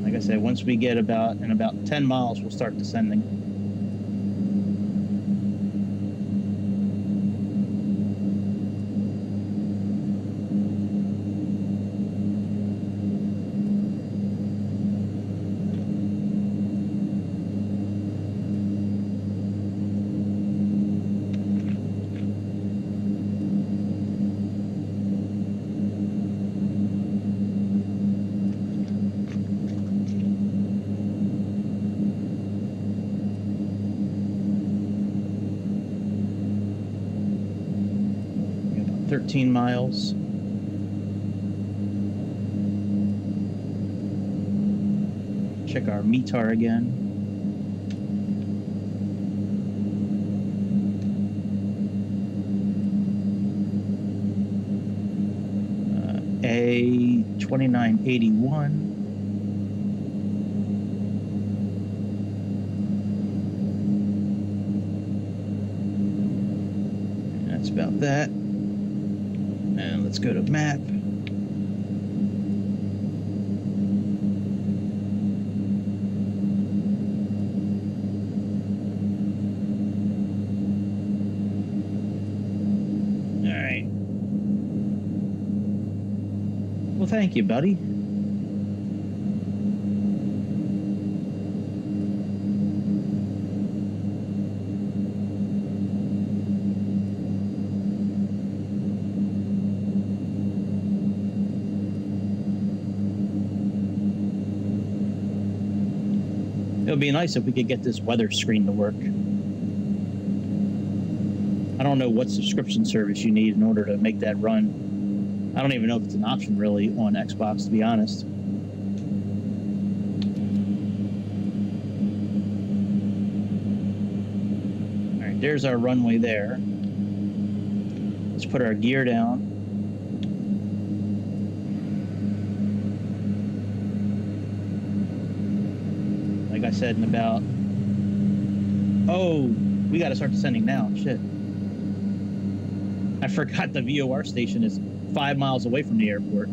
A: Like I said, once we get about 10 miles, we'll start descending. About 13 miles. Check our METAR again. A2981. That's about that. And let's go to map. All right. Well, thank you, buddy. It would be nice if we could get this weather screen to work. I don't know what subscription service you need in order to make that run. I don't even know if it's an option really on Xbox, to be honest. All right, there's our runway there. Let's put our gear down. Like like I said, in about... Oh, we got to start descending now. Shit. I forgot the VOR station is 5 miles away from the airport.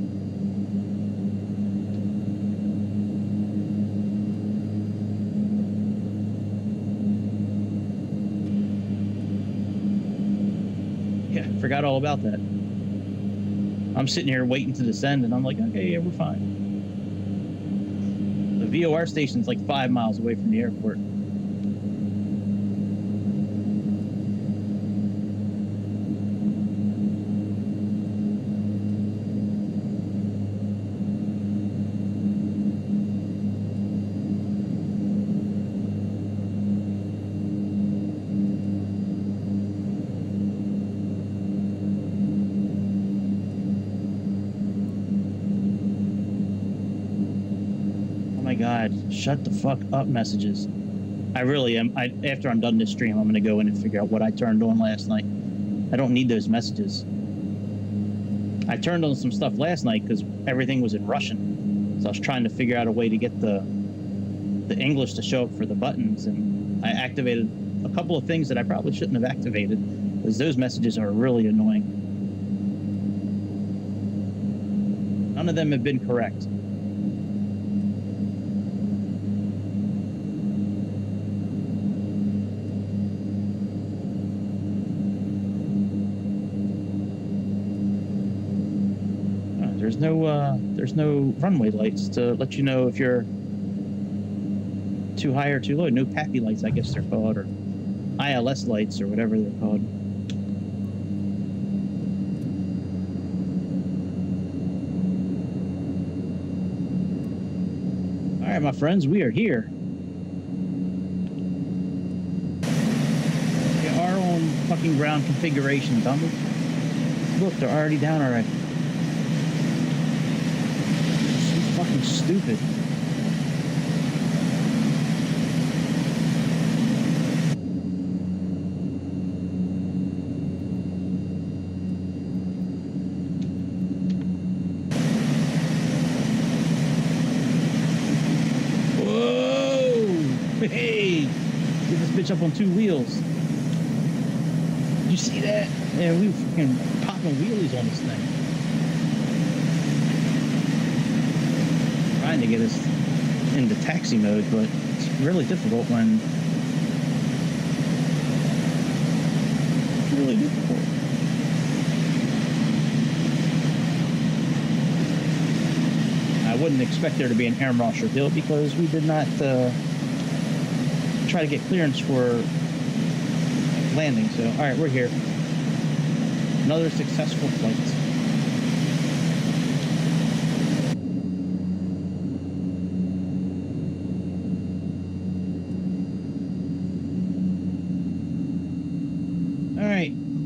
A: Yeah, forgot all about that. I'm sitting here waiting to descend, and I'm like, okay, yeah, we're fine. The VOR station's like 5 miles away from the airport. God, shut the fuck up messages. I really am. After I'm done this stream, I'm going to go in and figure out what I turned on last night. I don't need those messages. I turned on some stuff last night because everything was in Russian. So I was trying to figure out a way to get the English to show up for the buttons. And I activated a couple of things that I probably shouldn't have activated because those messages are really annoying. None of them have been correct. There's no runway lights to let you know if you're too high or too low. No PAPI lights, I guess they're called, or ILS lights, or whatever they're called. All right, my friends, we are here. We are on fucking ground configuration, dummy. Look, they're already down already. Fucking stupid. Whoa! Hey! Get this bitch up on 2 wheels. Did you see that? Man, we were fucking popping wheelies on this thing. Trying to get us into taxi mode, but it's really difficult when it's really difficult. I wouldn't expect there to be an air marshal deal because we did not try to get clearance for landing. So, all right, we're here. Another successful flight.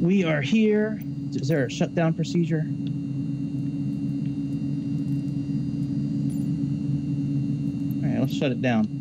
A: We are here. Is there a shutdown procedure? All right, let's shut it down.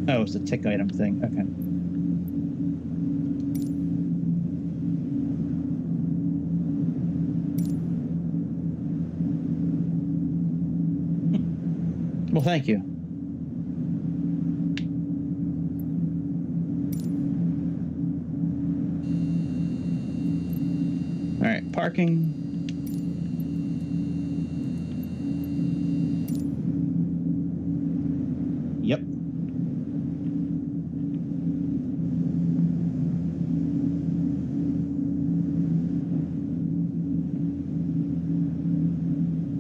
A: Oh, it's a tick item thing. Okay. Well, thank you. All right, parking. Yep.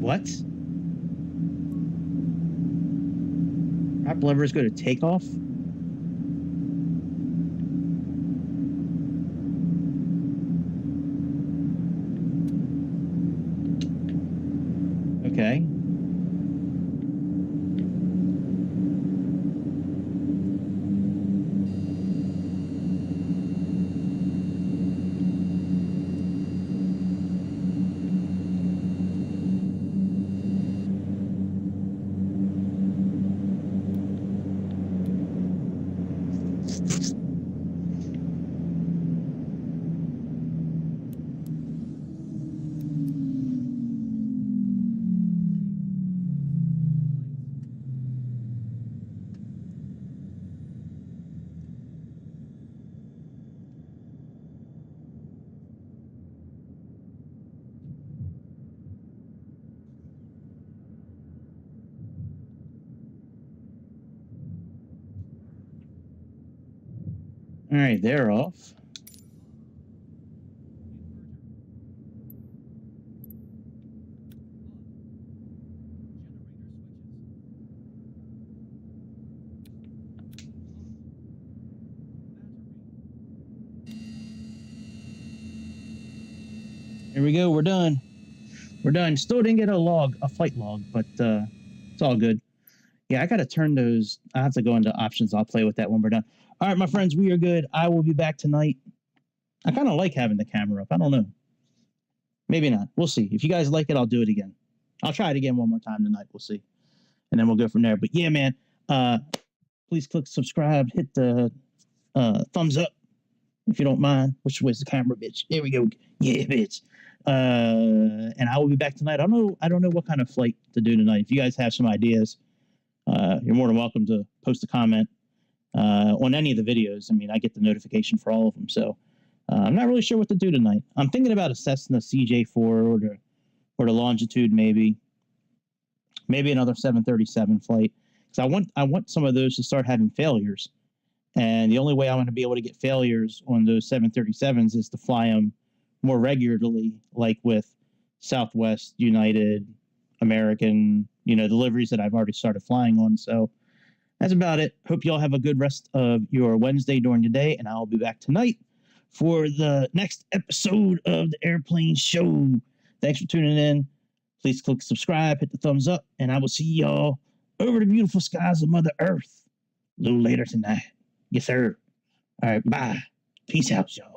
A: What? Prop levers go to takeoff? Okay. All right, they're off. Here we go. We're done. We're done. Still didn't get a flight log, but it's all good. Yeah, I got to turn those. I have to go into options. I'll play with that when we're done. All right, my friends, we are good. I will be back tonight. I kind of like having the camera up. I don't know. Maybe not. We'll see. If you guys like it, I'll do it again. I'll try it again one more time tonight. We'll see. And then we'll go from there. But yeah, man, please click subscribe. Hit the thumbs up if you don't mind. Which way's the camera, bitch? There we go. Yeah, bitch. And I will be back tonight. I don't know what kind of flight to do tonight. If you guys have some ideas, you're more than welcome to post a comment on any of the videos. I mean, I get the notification for all of them. So I'm not really sure what to do tonight. I'm thinking about a Cessna CJ4 or the Longitude maybe another 737 flight. Because I want some of those to start having failures. And the only way I'm going to be able to get failures on those 737s is to fly them more regularly, like with Southwest, United, American, deliveries that I've already started flying on. So that's about it. Hope you all have a good rest of your Wednesday during the day, and I'll be back tonight for the next episode of the Airplane Show. Thanks for tuning in. Please click subscribe, hit the thumbs up, and I will see y'all over the beautiful skies of Mother Earth a little later tonight. Yes, sir. All right, bye. Peace out, y'all.